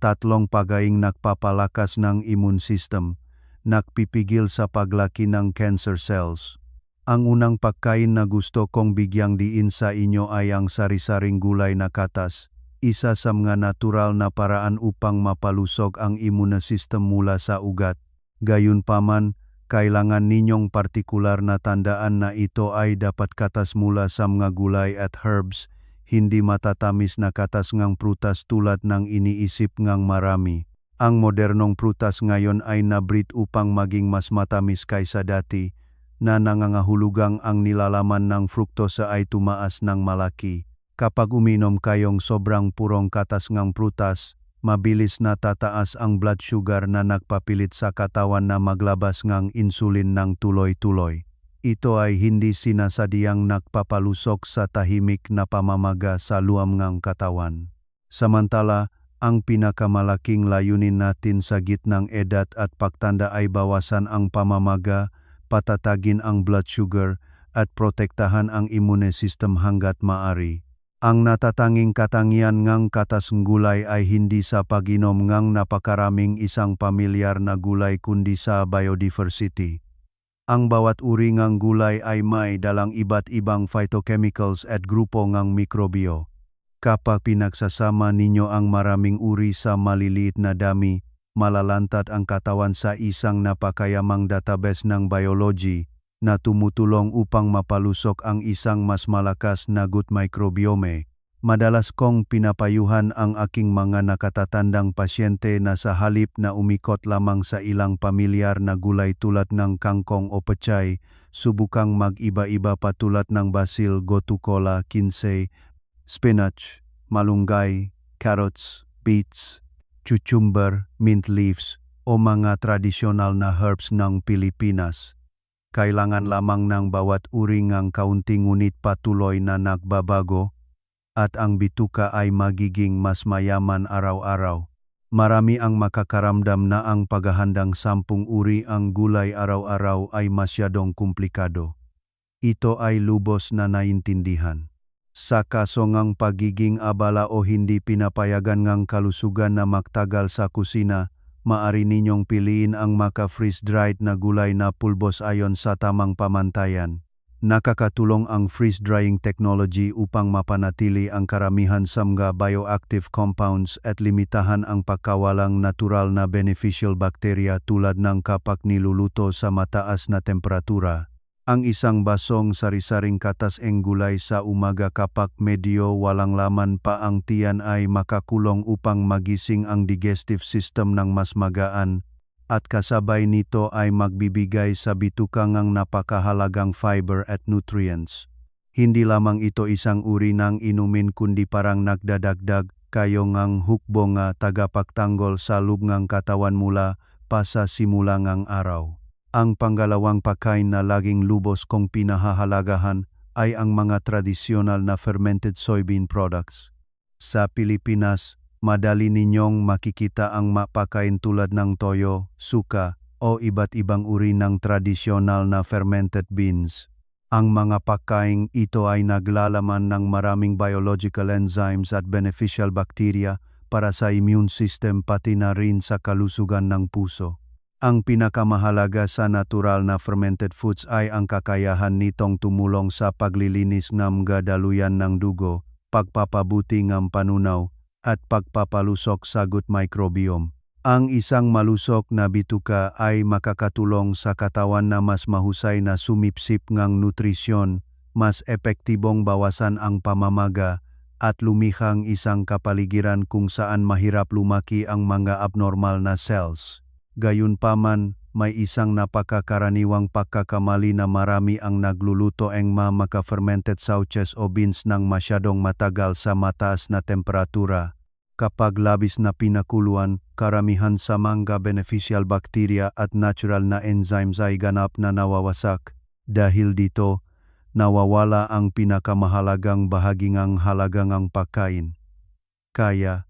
3 pagkaing nagpapalakas ng immune system, nagpipigil sa paglaki ng cancer cells. Ang unang pagkain na gusto kong bigyang diin sa inyo ay ang sari-saring gulay na katas. isa sa mga natural na paraan upang mapalusog ang immune system mula sa ugat. Gayunpaman, kailangan ninyong partikular na tandaan na ito ay dapat katas mula sa mga gulay at herbs, hindi matatamis na katas ngang prutas tulad ng iniisip ngang marami. Ang modernong prutas ngayon ay nabreed upang maging mas matamis kaysa dati, na nangangahulugang ang nilalaman ng fruktosa ay tumaas ng malaki. Kapag uminom kayong sobrang purong katas ngang prutas, mabilis na tataas ang blood sugar na nagpapilit sa katawan na maglabas ngang insulin ng tuloy-tuloy. Ito ay hindi sinasadyang nagpapalusok sa tahimik na pamamaga sa luam ngang katawan. Samantala, ang pinakamalaking layunin natin sa gitnang edad at pagtanda ay bawasan ang pamamaga, patatagin ang blood sugar, at protektahan ang immune system hanggat maaari. Ang natatanging katangian ngang katas gulay ay hindi sa pag-inom ngang napakaraming isang pamilyar na gulay kundi sa biodiversity. Ang bawat uri ngang gulay ay may dalang iba't ibang phytochemicals at grupo ngang mikrobyo. Kapag pinagsasama ninyo ang maraming uri sa maliliit na dami, malalantad ang katawan sa isang napakayamang database ng biology na tumutulong upang mapalusok ang isang mas malakas na gut microbiome. Madalas kong pinapayuhan ang aking mga nakatatandang pasyente na sa halip na umikot lamang sa ilang pamilyar na gulay tulad ng kangkong o pechay, subukang mag-iba-iba pa tulad ng basil, gotukola, kinsey, spinach, malunggay, carrots, beets, cucumber, mint leaves, o mga tradisyonal na herbs ng Pilipinas. Kailangan lamang ng bawat uri ngang kaunti ngunit patuloy na nagbabago, at ang bituka ay magiging mas mayaman araw-araw. Marami ang makakaramdam na ang paghahandang 10 uri ang gulay araw-araw ay masyadong komplikado. Ito ay lubos na naintindihan. Sa kaso ngang pagiging abala o hindi pinapayagan ngang kalusugan na magtagal sa kusina, maari ninyong piliin ang maka-freeze-dried na gulay na pulbos ayon sa tamang pamantayan. Nakakatulong ang freeze-drying technology upang mapanatili ang karamihan sa mga bioactive compounds at limitahan ang pagkawalang natural na beneficial bacteria tulad ng kapag niluluto sa mataas na temperatura. Ang isang basong sari-saring katas ng gulay sa umaga kapag medyo walang laman pa ang tiyan ay makakulong upang magising ang digestive system ng mas magaan, at kasabay nito ay magbibigay sa bituka ngang napakahalagang fiber at nutrients. Hindi lamang ito isang uri ng inumin kundi parang nagdadagdag kayo ngang hukbo nga tagapagtanggol sa loob ngang katawan mula pa sa simula ngang araw. Ang pangalawang pagkain na laging lubos kong pinahahalagahan ay ang mga tradisyonal na fermented soybean products. Sa Pilipinas, madali ninyong makikita ang mapakain tulad ng toyo, suka, o iba't ibang uri ng tradisyonal na fermented beans. Ang mga pagkain ito ay naglalaman ng maraming biological enzymes at beneficial bacteria para sa immune system pati na rin sa kalusugan ng puso. Ang pinakamahalaga sa natural na fermented foods ay ang kakayahan nitong tumulong sa paglilinis ng mga daluyan ng dugo, pagpapabuti ng panunaw, at pagpapalusok sa gut microbiome. Ang isang malusok na bituka ay makakatulong sa katawan na mas mahusay na sumipsip ng nutrisyon, mas epektibong bawasan ang pamamaga, at lumihang isang kapaligiran kung saan mahirap lumaki ang mga abnormal na cells. Gayunpaman, may isang napakakaraniwang pagkakamali na marami ang nagluluto ng mga fermented sauces o beans ng masyadong matagal sa mataas na temperatura. Kapag labis na pinakuluan, karamihan sa mga beneficial bacteria at natural na enzymes ay ganap na nawawasak. Dahil dito, nawawala ang pinakamahalagang bahagi ng halagang pagkain. Kaya,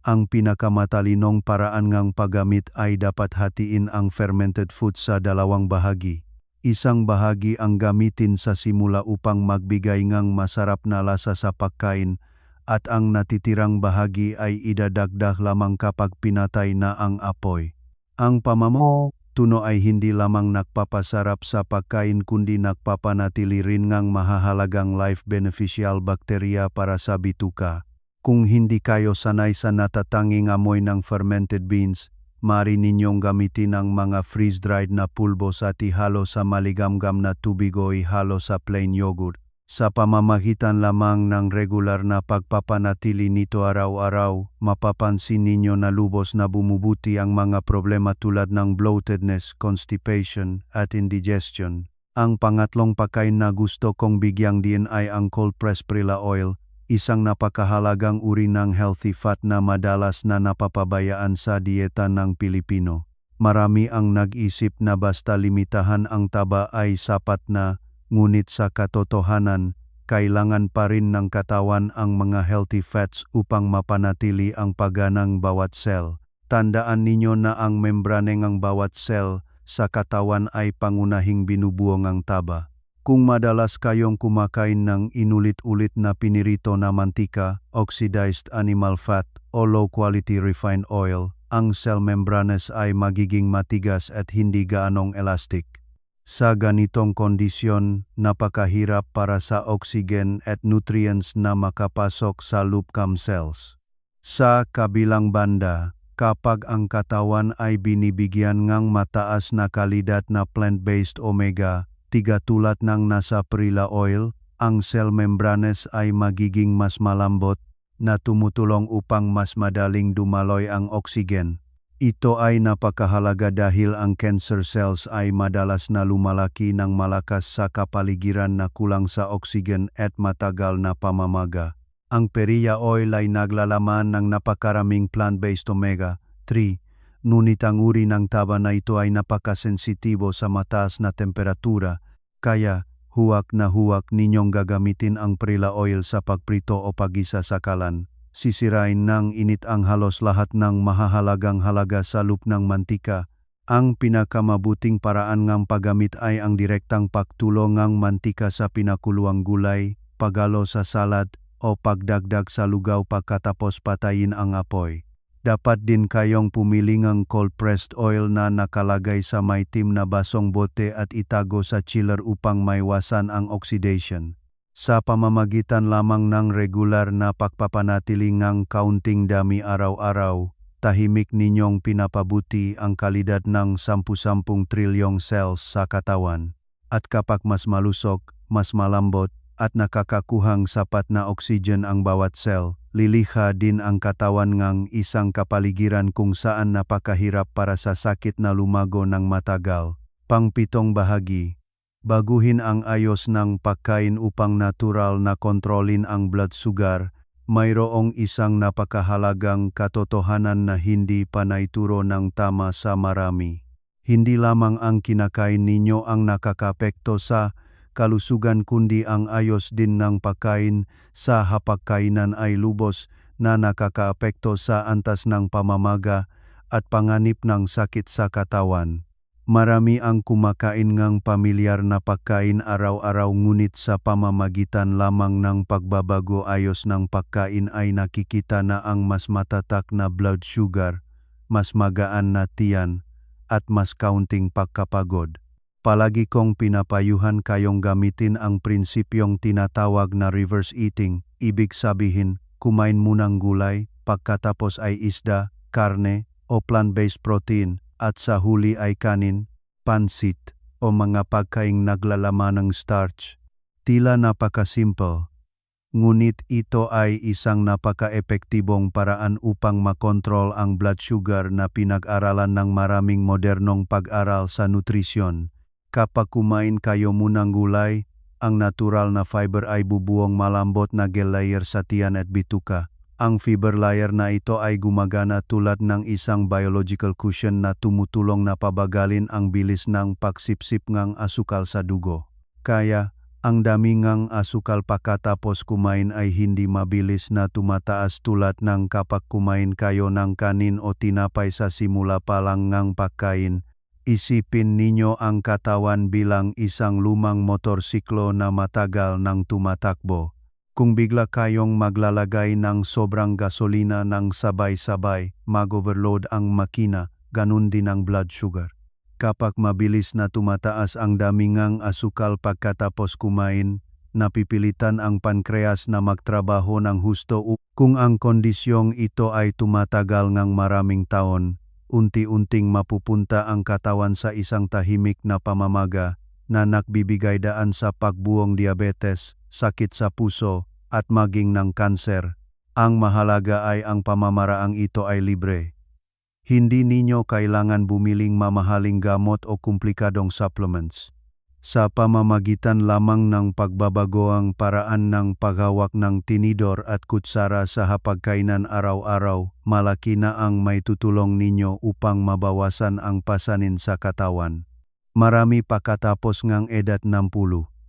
ang pinakamatalinong paraan ng paggamit ay dapat hatiin ang fermented foods sa dalawang bahagi. Isang bahagi ang gamitin sa simula upang magbigay ng masarap na lasa sa pagkain, at ang natitirang bahagi ay idadagdag lamang kapag pinatay na ang apoy. Ang pamamumuno ay hindi lamang nagpapasarap sa pagkain kundi nagpapanatili rin ng mahahalagang life beneficial bacteria para sa bituka. Kung hindi kayo sanay sa natatanging amoy ng fermented beans, maaari ninyong gamitin ang mga freeze-dried na pulbo at ihalo sa maligamgam na tubig o ihalo sa plain yogurt. Sa pamamagitan lamang ng regular na pagpapanatili nito araw-araw, mapapansin ninyo na lubos na bumubuti ang mga problema tulad ng bloatedness, constipation, at indigestion. Ang pangatlong pagkain na gusto kong bigyang din ay ang cold-pressed perilla oil, isang napakahalagang uri ng healthy fat na madalas na napapabayaan sa dieta ng Pilipino. Marami ang nag-isip na basta limitahan ang taba ay sapat na, ngunit sa katotohanan, kailangan pa rin ng katawan ang mga healthy fats upang mapanatili ang paganang bawat cell. Tandaan ninyo na ang membrane ng bawat cell sa katawan ay pangunahing binubuong ang taba. Kung madalas kayong kumakain ng inulit-ulit na pinirito na mantika, oxidized animal fat, o low-quality refined oil, ang cell membranes ay magiging matigas at hindi gaanong elastic. Sa ganitong kondisyon, napakahirap para sa oxygen at nutrients na makapasok sa loopcam cells. Sa kabilang banda, kapag ang katawan ay binibigyan ng mataas na kalidad na plant-based omega-3 tulad ng nasa perilla oil, ang cell membranes ay magiging mas malambot na tumutulong upang mas madaling dumaloy ang oxygen. Ito ay napakahalaga dahil ang cancer cells ay madalas na lumalaki ng malakas sa kapaligiran na kulang sa oxygen at matagal na pamamaga. Ang perilla oil ay naglalaman ng napakaraming plant-based omega-3, ngunit ang uri ng taba na ito ay napakasensitibo sa mataas na temperatura, kaya huwag na huwag ninyong gagamitin ang perilla oil sa pagprito o pagisa sa kalan. Sisirain ng init ang halos lahat ng mahahalagang halaga sa loop ng mantika. Ang pinakamabuting paraan ng paggamit ay ang direktang pagtulo ng mantika sa pinakuluang gulay, paghalo sa salad, o pagdagdag sa lugaw pagkatapos patayin ang apoy. Dapat din kayong pumili ng cold-pressed oil na nakalagay sa maitim na basong bote at itago sa chiller upang maiwasan ang oxidation. Sa pamamagitan lamang ng regular na pagpapanatili ng kaunting dami araw-araw, tahimik ninyong pinapabuti ang kalidad ng 10 trilyong cells sa katawan. At kapag mas malusog, mas malambot, at nakakakuhang sapat na oxygen ang bawat cell, lilikha din ang katawan ng isang kapaligiran kung saan napakahirap para sa sakit na lumago ng matagal. Pang-7 bahagi. Baguhin ang ayos ng pagkain upang natural na kontrolin ang blood sugar. Mayroong isang napakahalagang katotohanan na hindi panaituro ng tama sa marami. Hindi lamang ang kinakain ninyo ang nakakapekto sa kalusugan kundi ang ayos din ng pagkain sa hapagkainan ay lubos na nakakaapekto sa antas ng pamamaga at panganib ng sakit sa katawan. Marami ang kumakain ng pamilyar na pagkain araw-araw ngunit sa pamamagitan lamang ng pagbabago ayos ng pagkain ay nakikita na ang mas matatak na blood sugar, mas magaan na tiyan, at mas kaunting pagkapagod. Palagi kong pinapayuhan kayong gamitin ang prinsipyong tinatawag na reverse eating, ibig sabihin, kumain munang gulay, pagkatapos ay isda, karne, o plant-based protein, at sa huli ay kanin, pansit, o mga pagkaing naglalaman ng starch. Tila napakasimple, ngunit ito ay isang napaka-epektibong paraan upang makontrol ang blood sugar na pinag-aralan ng maraming modernong pag-aral sa nutrisyon. Kapag kumain kayo munang gulay, ang natural na fiber ay bubuong malambot na gel layer sa tiyan at bituka. Ang fiber layer na ito ay gumagana tulad ng isang biological cushion na tumutulong na pabagalin ang bilis ng pagsipsip ng asukal sa dugo. Kaya, ang dami ng asukal pagkatapos kumain ay hindi mabilis na tumataas tulad ng kapag kumain kayo ng kanin o tinapay sa simula pa lang ng pagkain. Isipin ninyo ang katawan bilang isang lumang motorsiklo na matagal nang tumatakbo. Kung bigla kayong maglalagay ng sobrang gasolina ng sabay-sabay, mag-overload ang makina, ganun din ang blood sugar. Kapag mabilis na tumataas ang dami ng asukal pagkatapos kumain, napipilitan ang pankreas na magtrabaho ng husto kung ang kondisyong ito ay tumatagal ng maraming taon, unti-unting mapupunta ang katawan sa isang tahimik na pamamaga na nagbibigay daan sa pagbuong diabetes, sakit sa puso, at maging ng kanser. Ang mahalaga ay ang pamamaraang ito ay libre. Hindi ninyo kailangan bumiling mamahaling gamot o komplikadong supplements. Sa pamamagitan lamang ng pagbabago ang paraan ng paghawak ng tinidor at kutsara sa hapagkainan araw-araw, malaki na ang maitutulong ninyo upang mabawasan ang pasanin sa katawan. Marami pagkatapos ngang edad 60,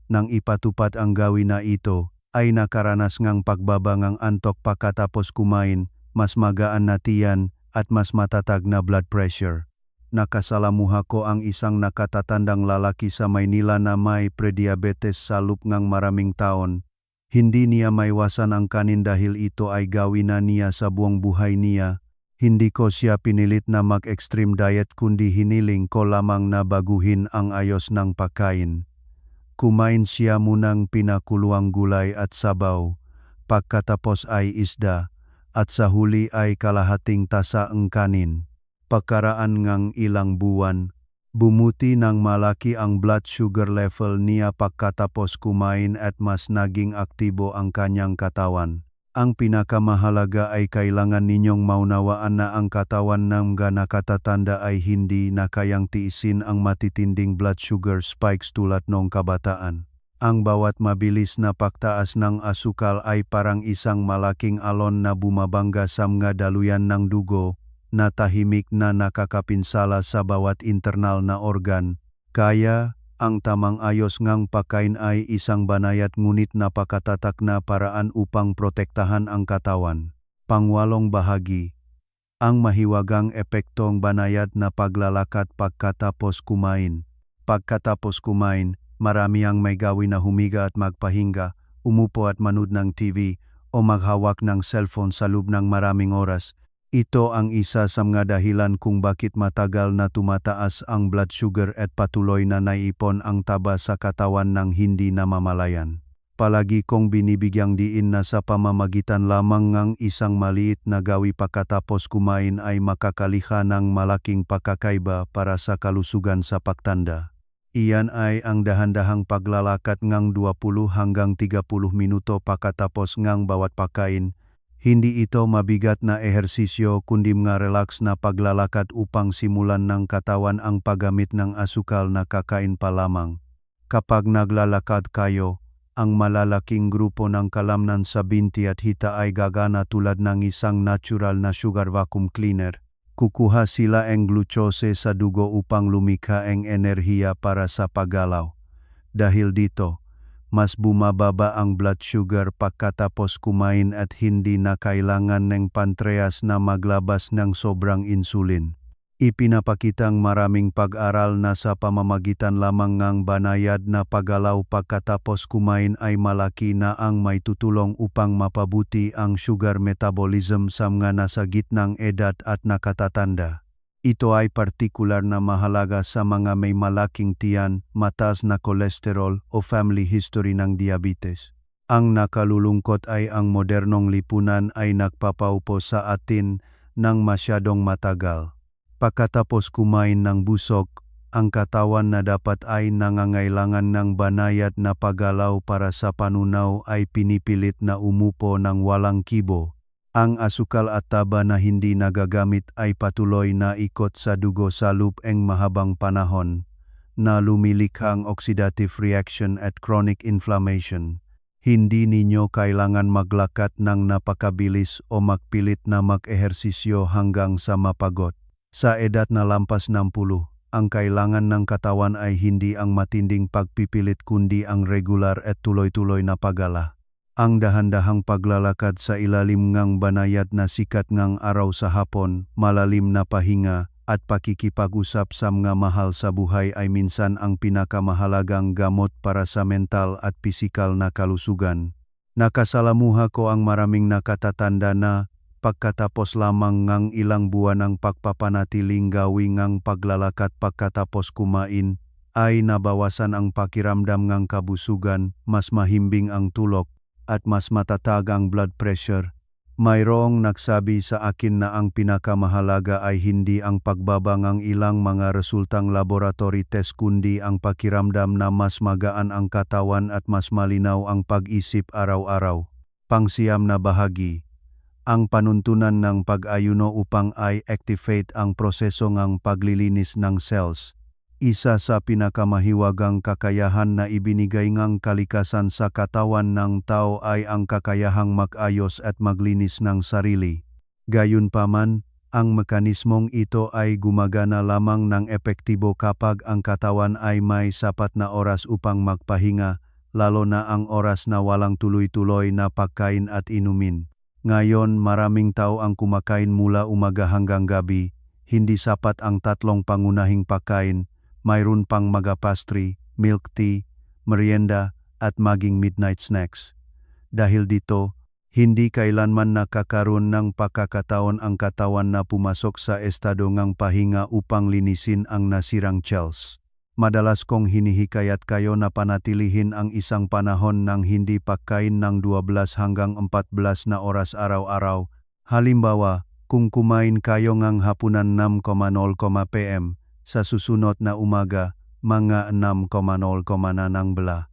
nang ipatupad ang gawin na ito, ay nakaranas ngang pagbaba ng antok pagkatapos kumain, mas magaan na tiyan, at mas matatag na blood pressure. Nakasalamuha ko ang isang nakatatandang lalaki sa Maynila na may prediabetes sa loob ng maraming taon. Hindi niya maiwasan ang kanin dahil ito ay gawin na niya sa buong buhay niya. Hindi ko siya pinilit na mag-extreme diet kundi hiniling ko lamang na baguhin ang ayos ng pagkain. Kumain siya munang pinakuluang gulay at sabaw, pagkatapos ay isda, at sa huli ay kalahating tasa ng kanin. Pagkaraan ngang ilang buwan, bumuti ng malaki ang blood sugar level niya pagkatapos kumain at mas naging aktibo ang kanyang katawan. Ang pinakamahalaga ay kailangan ninyong maunawaan na ang katawan ng nakatatanda ay hindi na kayang tiisin ang matitinding blood sugar spikes tulad noong kabataan. Ang bawat mabilis na pagtaas ng asukal ay parang isang malaking alon na bumabangga sa mga daluyan ng dugo, na tahimik na nakakapinsala sa bawat internal na organ. Kaya, ang tamang ayos ngang pagkain ay isang banayad ngunit napakatatak na paraan upang protektahan ang katawan. Pangwalong bahagi. Ang mahiwagang epektong banayad na paglalakad pagkatapos kumain. Pagkatapos kumain, marami ang may gawin na humiga at magpahinga, umupo at manood ng TV, o maghawak ng cellphone sa loob ng maraming oras. Ito ang isa sa mga dahilan kung bakit matagal na tumataas ang blood sugar at patuloy na naipon ang taba sa katawan ng hindi namamalayan. Palagi kong binibigyang diin na sa pamamagitan lamang ng isang maliit na gawi pagkatapos kumain ay makakalikha ng malaking pagkakaiba para sa kalusugan sa pagtanda. Iyan ay ang dahan-dahang paglalakad ngang 20 hanggang 30 minuto pagkatapos ngang bawat pagkain. Hindi ito mabigat na ehersisyo kundi mga relax na paglalakad upang simulan ng katawan ang paggamit ng asukal na kakain pa lamang. Kapag naglalakad kayo, ang malalaking grupo ng kalamnan sa binti at hita ay gagana tulad ng isang natural na sugar vacuum cleaner. Kukuha sila ang glucose sa dugo upang lumikha ang enerhiya para sa paggalaw. Dahil dito, mas bumababa ang blood sugar pagkatapos kumain at hindi na kailangan ng pankreas na maglabas ng sobrang insulin. Ipinapakitang maraming pag-aral na sa pamamagitan lamang ng banayad na paggalaw pagkatapos kumain ay malaki na ang maitutulong upang mapabuti ang sugar metabolism sa mga nasa gitnang edad at nakatatanda. Ito ay partikular na mahalaga sa mga may malaking tiyan, mataas na kolesterol o family history ng diabetes. Ang nakalulungkot ay ang modernong lipunan ay nagpapaupo sa atin ng masyadong matagal. Pagkatapos kumain ng busog, ang katawan na dapat ay nangangailangan ng banayad na paggalaw para sa panunaw ay pinipilit na umupo ng walang kibo. Ang asukal at taba na hindi nagagamit ay patuloy na ikot sa dugo sa loob ng mahabang panahon, na lumilikhang oxidative reaction at chronic inflammation. Hindi ninyo kailangan maglakad ng napakabilis o magpilit na mag-ehersisyo hanggang sa mapagod. Sa edad na lampas 60, ang kailangan ng katawan ay hindi ang matinding pagpipilit kundi ang regular at tuloy-tuloy na paggala. Ang dahan-dahang paglalakad sa ilalim ngang banayad na sikat ngang araw sa hapon, malalim na pahinga, at pakikipag-usap sa mga mahal sa buhay ay minsan ang pinakamahalagang gamot para sa mental at pisikal na kalusugan. Nakasalamuha ko ang maraming nakatatanda na, pagkatapos lamang ngang ilang buwan ng pagpapanatiling gawing ngang paglalakad pagkatapos kumain, ay nabawasan ang pakiramdam ng kabusugan, mas mahimbing ang tulog, at mas matatag ang blood pressure. Mayroong nagsabi sa akin na ang pinakamahalaga ay hindi ang pagbaba ng ilang mga resultang laboratory test kundi ang pakiramdam na mas magaan ang katawan at mas malinaw ang pag-isip araw-araw. Pangsiyam na bahagi. Ang panuntunan ng pag-ayuno upang i-activate ang proseso ng paglilinis ng cells. Isa sa pinakamahiwagang kakayahan na ibinigay ng kalikasan sa katawan ng tao ay ang kakayahang mag-ayos at maglinis ng sarili. Gayunpaman, ang mekanismong ito ay gumagana lamang ng epektibo kapag ang katawan ay may sapat na oras upang magpahinga, lalo na ang oras na walang tuloy-tuloy na pagkain at inumin. Ngayon, maraming tao ang kumakain mula umaga hanggang gabi, hindi sapat ang 3 pangunahing pagkain. Mayroon pang mga pastry, milk tea, merienda at maging midnight snacks. Dahil dito, hindi kailanman nakakaroon ng pagkakataon ang katawan na pumasok sa estado ng pahinga upang linisin ang nasirang cells. Madalas kong hinihikayat kayo na panatilihin ang isang panahon ng hindi pagkain ng 12 hanggang 14 na oras araw-araw. Halimbawa, kung kumain kayo ng hapunan 6:00 p.m., sa susunod na umaga, mga 6:00 na ng bala.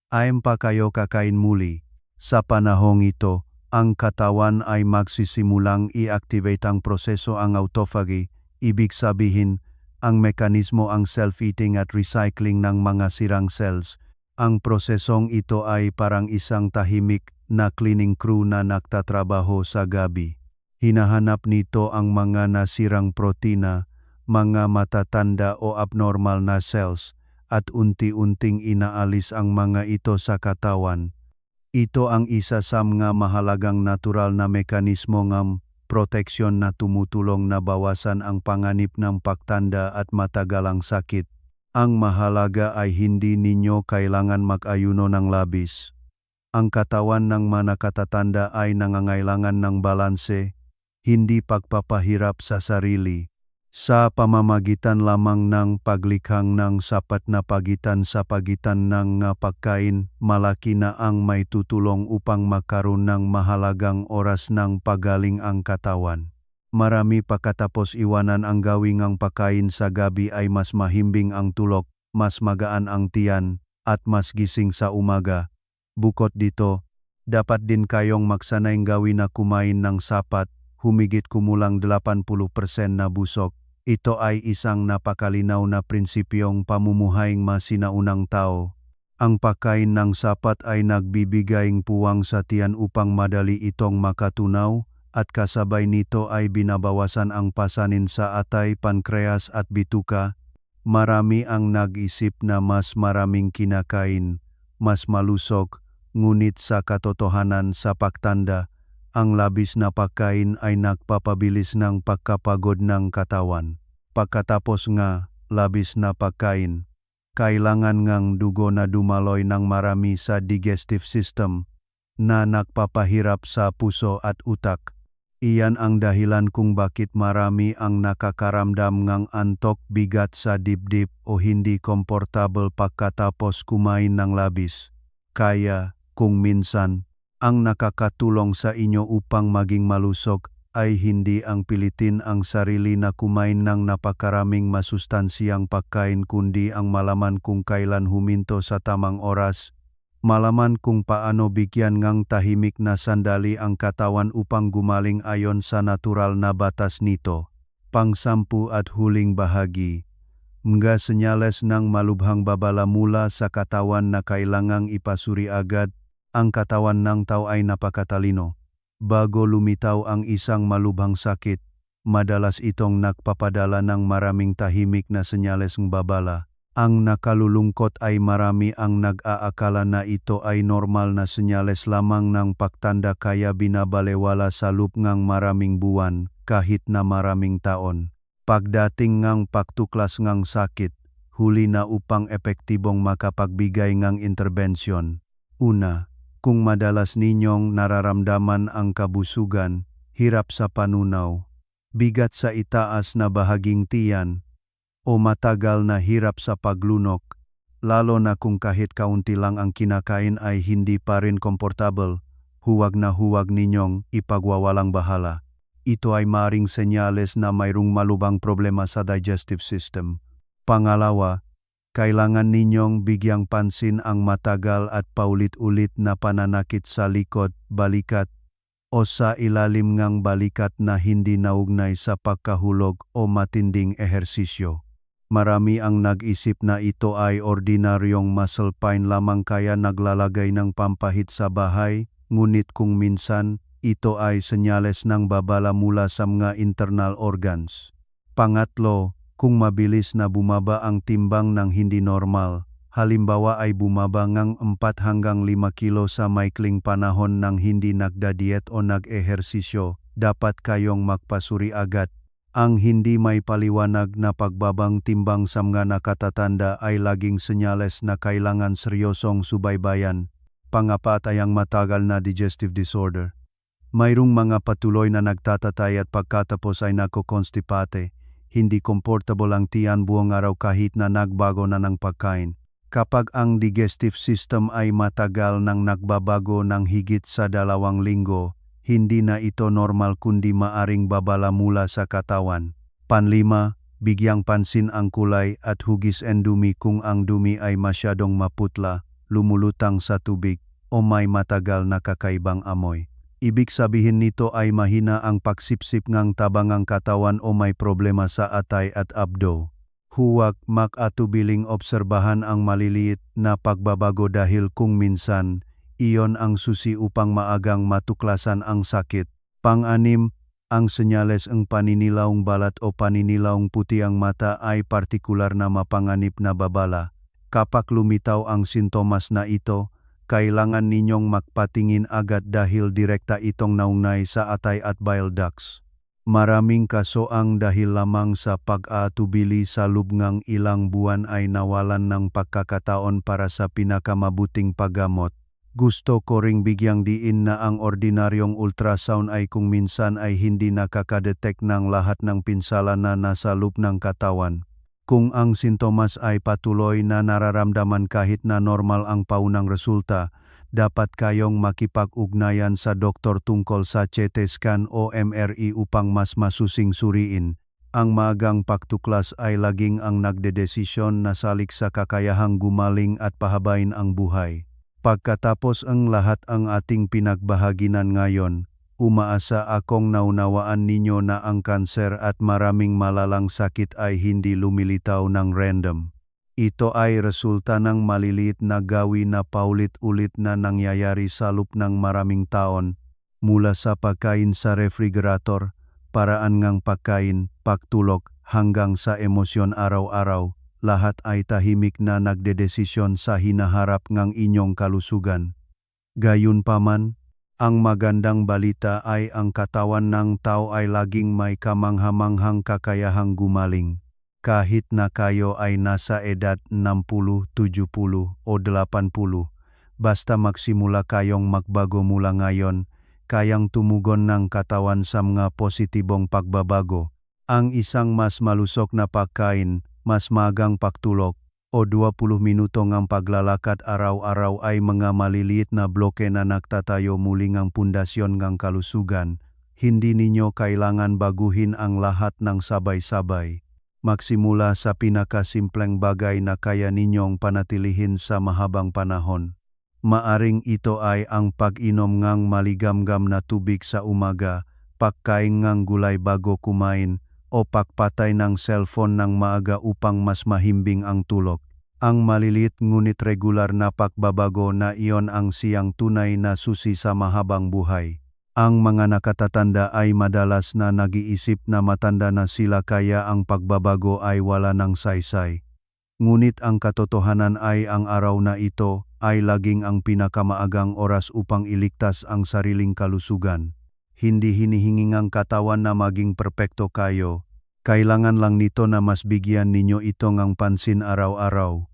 Ayon pa kayo kakain muli. Sa panahong ito, ang katawan ay magsisimulang i-activate ang proseso ang autophagy, ibig sabihin, ang mekanismo ang self-eating at recycling ng mga sirang cells. Ang prosesong ito ay parang isang tahimik na cleaning crew na nagtatrabaho sa gabi. Hinahanap nito ang mga nasirang protina, mga matatanda o abnormal na cells, at unti-unting inaalis ang mga ito sa katawan. Ito ang isa sa mga mahalagang natural na mekanismo ng proteksyon na tumutulong na bawasan ang panganib ng pagtanda at matagalang sakit. Ang mahalaga ay hindi ninyo kailangan mag-ayuno ng labis. Ang katawan ng mga nakatatanda ay nangangailangan ng balanse, hindi pagpapahirap sa sarili. Sa pamamagitan lamang ng paglikhang ng sapat na pagitan sa pagitan ng pagkain, malaki na ang may tutulong upang magkaroon ng mahalagang oras ng pagaling ang katawan. Marami pagkatapos iwanan ang gawing ang pagkain sa gabi ay mas mahimbing ang tulog, mas magaan ang tiyan, at mas gising sa umaga. Bukod dito, dapat din kayong magsanay gawin na kumain ng sapat, humigit kumulang 80% na busog. Ito ay isang napakalinaw na prinsipyong pamumuhayng masinaunang tao. Ang pagkain ng sapat ay nagbibigayng puwang sa tiyan upang madali itong makatunaw, at kasabay nito ay binabawasan ang pasanin sa atay, pankreas at bituka. Marami ang nag-isip na mas maraming kinakain, mas malusog, ngunit sa katotohanan sa pagtanda, ang labis na pagkain ay nagpapabilis ng pagkapagod ng katawan. Pagkatapos nga, labis na pagkain, kailangan ngang dugo na dumaloy ng marami sa digestive system na nagpapahirap sa puso at utak. Iyan ang dahilan kung bakit marami ang nakakaramdam ng antok, bigat sa dibdib o hindi komportable pagkatapos kumain ng labis. Kaya, kung minsan, ang nakakatulong sa inyo upang maging malusog ay hindi ang pilitin ang sarili na kumain ng napakaraming masustansyang pagkain kundi ang malaman kung kailan huminto sa tamang oras, malaman kung paano bigyan ng tahimik na sandali ang katawan upang gumaling ayon sa natural na batas nito. Pang-10 at huling bahagi. Mga senyales ng malubhang babala mula sa katawan na kailangang ipasuri agad. Ang katawan ng tao ay napakatalino. Bago lumitaw ang isang malubhang sakit, madalas itong nagpapadala ng maraming tahimik na senyales ng babala. Ang nakalulungkot ay marami ang nag-aakala na ito ay normal na senyales lamang ng pagtanda kaya binabalewala sa loob ng maraming buwan kahit na maraming taon. Pagdating ng pagtuklas ng sakit, huli na upang epektibong makapagbigay ng interbensyon. Una, kung madalas ninyong nararamdaman ang kabusugan, hirap sa panunaw, bigat sa itaas na bahaging tiyan, o matagal na hirap sa paglunok, lalo na kung kahit kaunti lang ang kinakain ay hindi pa rin komportable, huwag na huwag ninyong ipagwawalang bahala. Ito ay maring senyales na mayroong malubhang problema sa digestive system. Pangalawa, kailangan ninyong bigyang pansin ang matagal at paulit-ulit na pananakit sa likod, balikat, o sa ilalim ngang balikat na hindi naugnay sa pagkahulog o matinding ehersisyo. Marami ang nag-isip na ito ay ordinaryong muscle pain lamang kaya naglalagay ng pampahid sa bahay, ngunit kung minsan, ito ay senyales ng babala mula sa mga internal organs. Pangatlo, kung mabilis na bumaba ang timbang ng hindi normal, halimbawa ay bumaba ng 4 hanggang 5 kilo sa maikling panahon ng hindi nagda-diet o nag-ehersisyo, dapat kayong magpasuri agad. Ang hindi may paliwanag na pagbabang timbang sa mga nakatatanda ay laging senyales na kailangan seryosong subaybayan. Pangapat ay ang matagal na digestive disorder. Mayroong mga patuloy na nagtatatay at pagkatapos ay nako-constipate. Hindi comfortable ang tiyan buong araw kahit na nagbago na ng pagkain. Kapag ang digestive system ay matagal nang nagbabago ng higit sa 2 linggo, hindi na ito normal kundi maaring babala mula sa katawan. Panlima, bigyang pansin ang kulay at hugis and dumi kung ang dumi ay masyadong maputla, lumulutang sa tubig, o may matagal na kakaibang amoy. Ibig sabihin nito ay mahina ang pagsipsip ngang tabangang katawan o may problema sa atay at abdo. Huwag makatubiling obserbahan ang maliliit na pagbabago dahil kung minsan, iyon ang susi upang maagang matuklasan ang sakit. Pang-anim, ang senyales ng paninilawng balat o paninilawng puti ang mata ay partikular na mapanganib na babala. Kapag lumitaw ang sintomas na ito, kailangan ninyong magpatingin agad dahil direkta itong naugnay sa atay at bile ducts. Maraming kaso ang dahil lamang sa pag-aatubili sa lubngang ilang buwan ay nawalan ng pagkakataon para sa pinakamabuting paggamot. Gusto ko ring bigyang diin na ang ordinaryong ultrasound ay kung minsan ay hindi nakakadetect ng lahat ng pinsala na nasa loob ng katawan. Kung ang sintomas ay patuloy na nararamdaman kahit na normal ang paunang resulta, dapat kayong makipag-ugnayan sa doktor tungkol sa CT scan o MRI upang mas masusing suriin. Ang maagang pagtuklas ay laging ang nagdedesisyon na salik sa kakayahang gumaling at pahabain ang buhay. Pagkatapos ang lahat ang ating pinagbahaginan ngayon, umaasa akong naunawaan ninyo na ang kanser at maraming malalang sakit ay hindi lumilitaw ng random. Ito ay resulta ng maliliit na gawin na paulit-ulit na nangyayari sa loob ng maraming taon, mula sa pagkain sa refrigerator, paraan ngang pagkain, pagtulog, hanggang sa emosyon araw-araw. Lahat ay tahimik na nagdedesisyon sa hinaharap ngang inyong kalusugan. Gayunpaman, ang magandang balita ay ang katawan ng tao ay laging may kamanghamanghang kakayahang gumaling. Kahit na kayo ay nasa edad 60, 70 o 80, basta magsimula kayong magbago mula ngayon, kayang tumugon ng katawan sa mga positibong pagbabago. Ang isang mas malusog na pagkain, mas magang pagtulog, o 20 minuto ngang paglalakad araw-araw ay mga maliliit na bloke na nagtatayo muli ngang pundasyon ngang kalusugan. Hindi ninyo kailangan baguhin ang lahat ng sabay-sabay. Magsimula sa pinakasimpleng bagay na kaya ninyong panatilihin sa mahabang panahon. Maaring ito ay ang pag-inom ngang maligamgam na tubig sa umaga, pagkain ngang gulay bago kumain, o pagpatay ng cellphone ng maaga upang mas mahimbing ang tulog. Ang maliliit ngunit regular na pagbabago na iyon ang siyang tunay na susi sa mahabang buhay. Ang mga nakatatanda ay madalas na nag-iisip na matanda na sila kaya ang pagbabago ay wala ng saysay. Ngunit ang katotohanan ay ang araw na ito ay laging ang pinakamaagang oras upang iligtas ang sariling kalusugan. Hindi hinihingi ang katawan na maging perpekto kayo. Kailangan lang nito na mas bigyan ninyo ito ngang pansin araw-araw.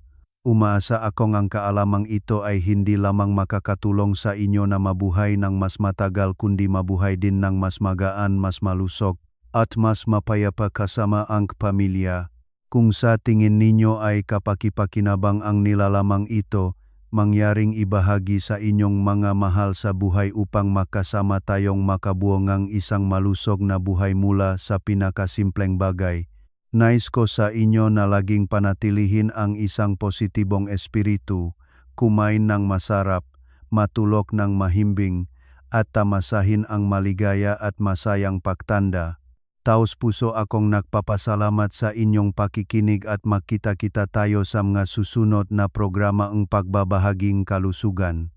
Umaasa akong ang kaalamang ito ay hindi lamang makakatulong sa inyo na mabuhay ng mas matagal kundi mabuhay din ng mas magaan, mas malusog, at mas mapayapa kasama ang pamilya. Kung sa tingin ninyo ay kapakipakinabang ang nilalamang ito, mangyaring ibahagi sa inyong mga mahal sa buhay upang makasama tayong makabuo ng isang malusog na buhay mula sa pinakasimpleng bagay. Nais ko sa inyo na laging panatilihin ang isang positibong espiritu, kumain ng masarap, matulog ng mahimbing, at tamasahin ang maligaya at masayang pagtanda. Taos puso akong nagpapasalamat sa inyong pakikinig at makita-kita tayo sa mga susunod na programa ng pagbabahaging kalusugan.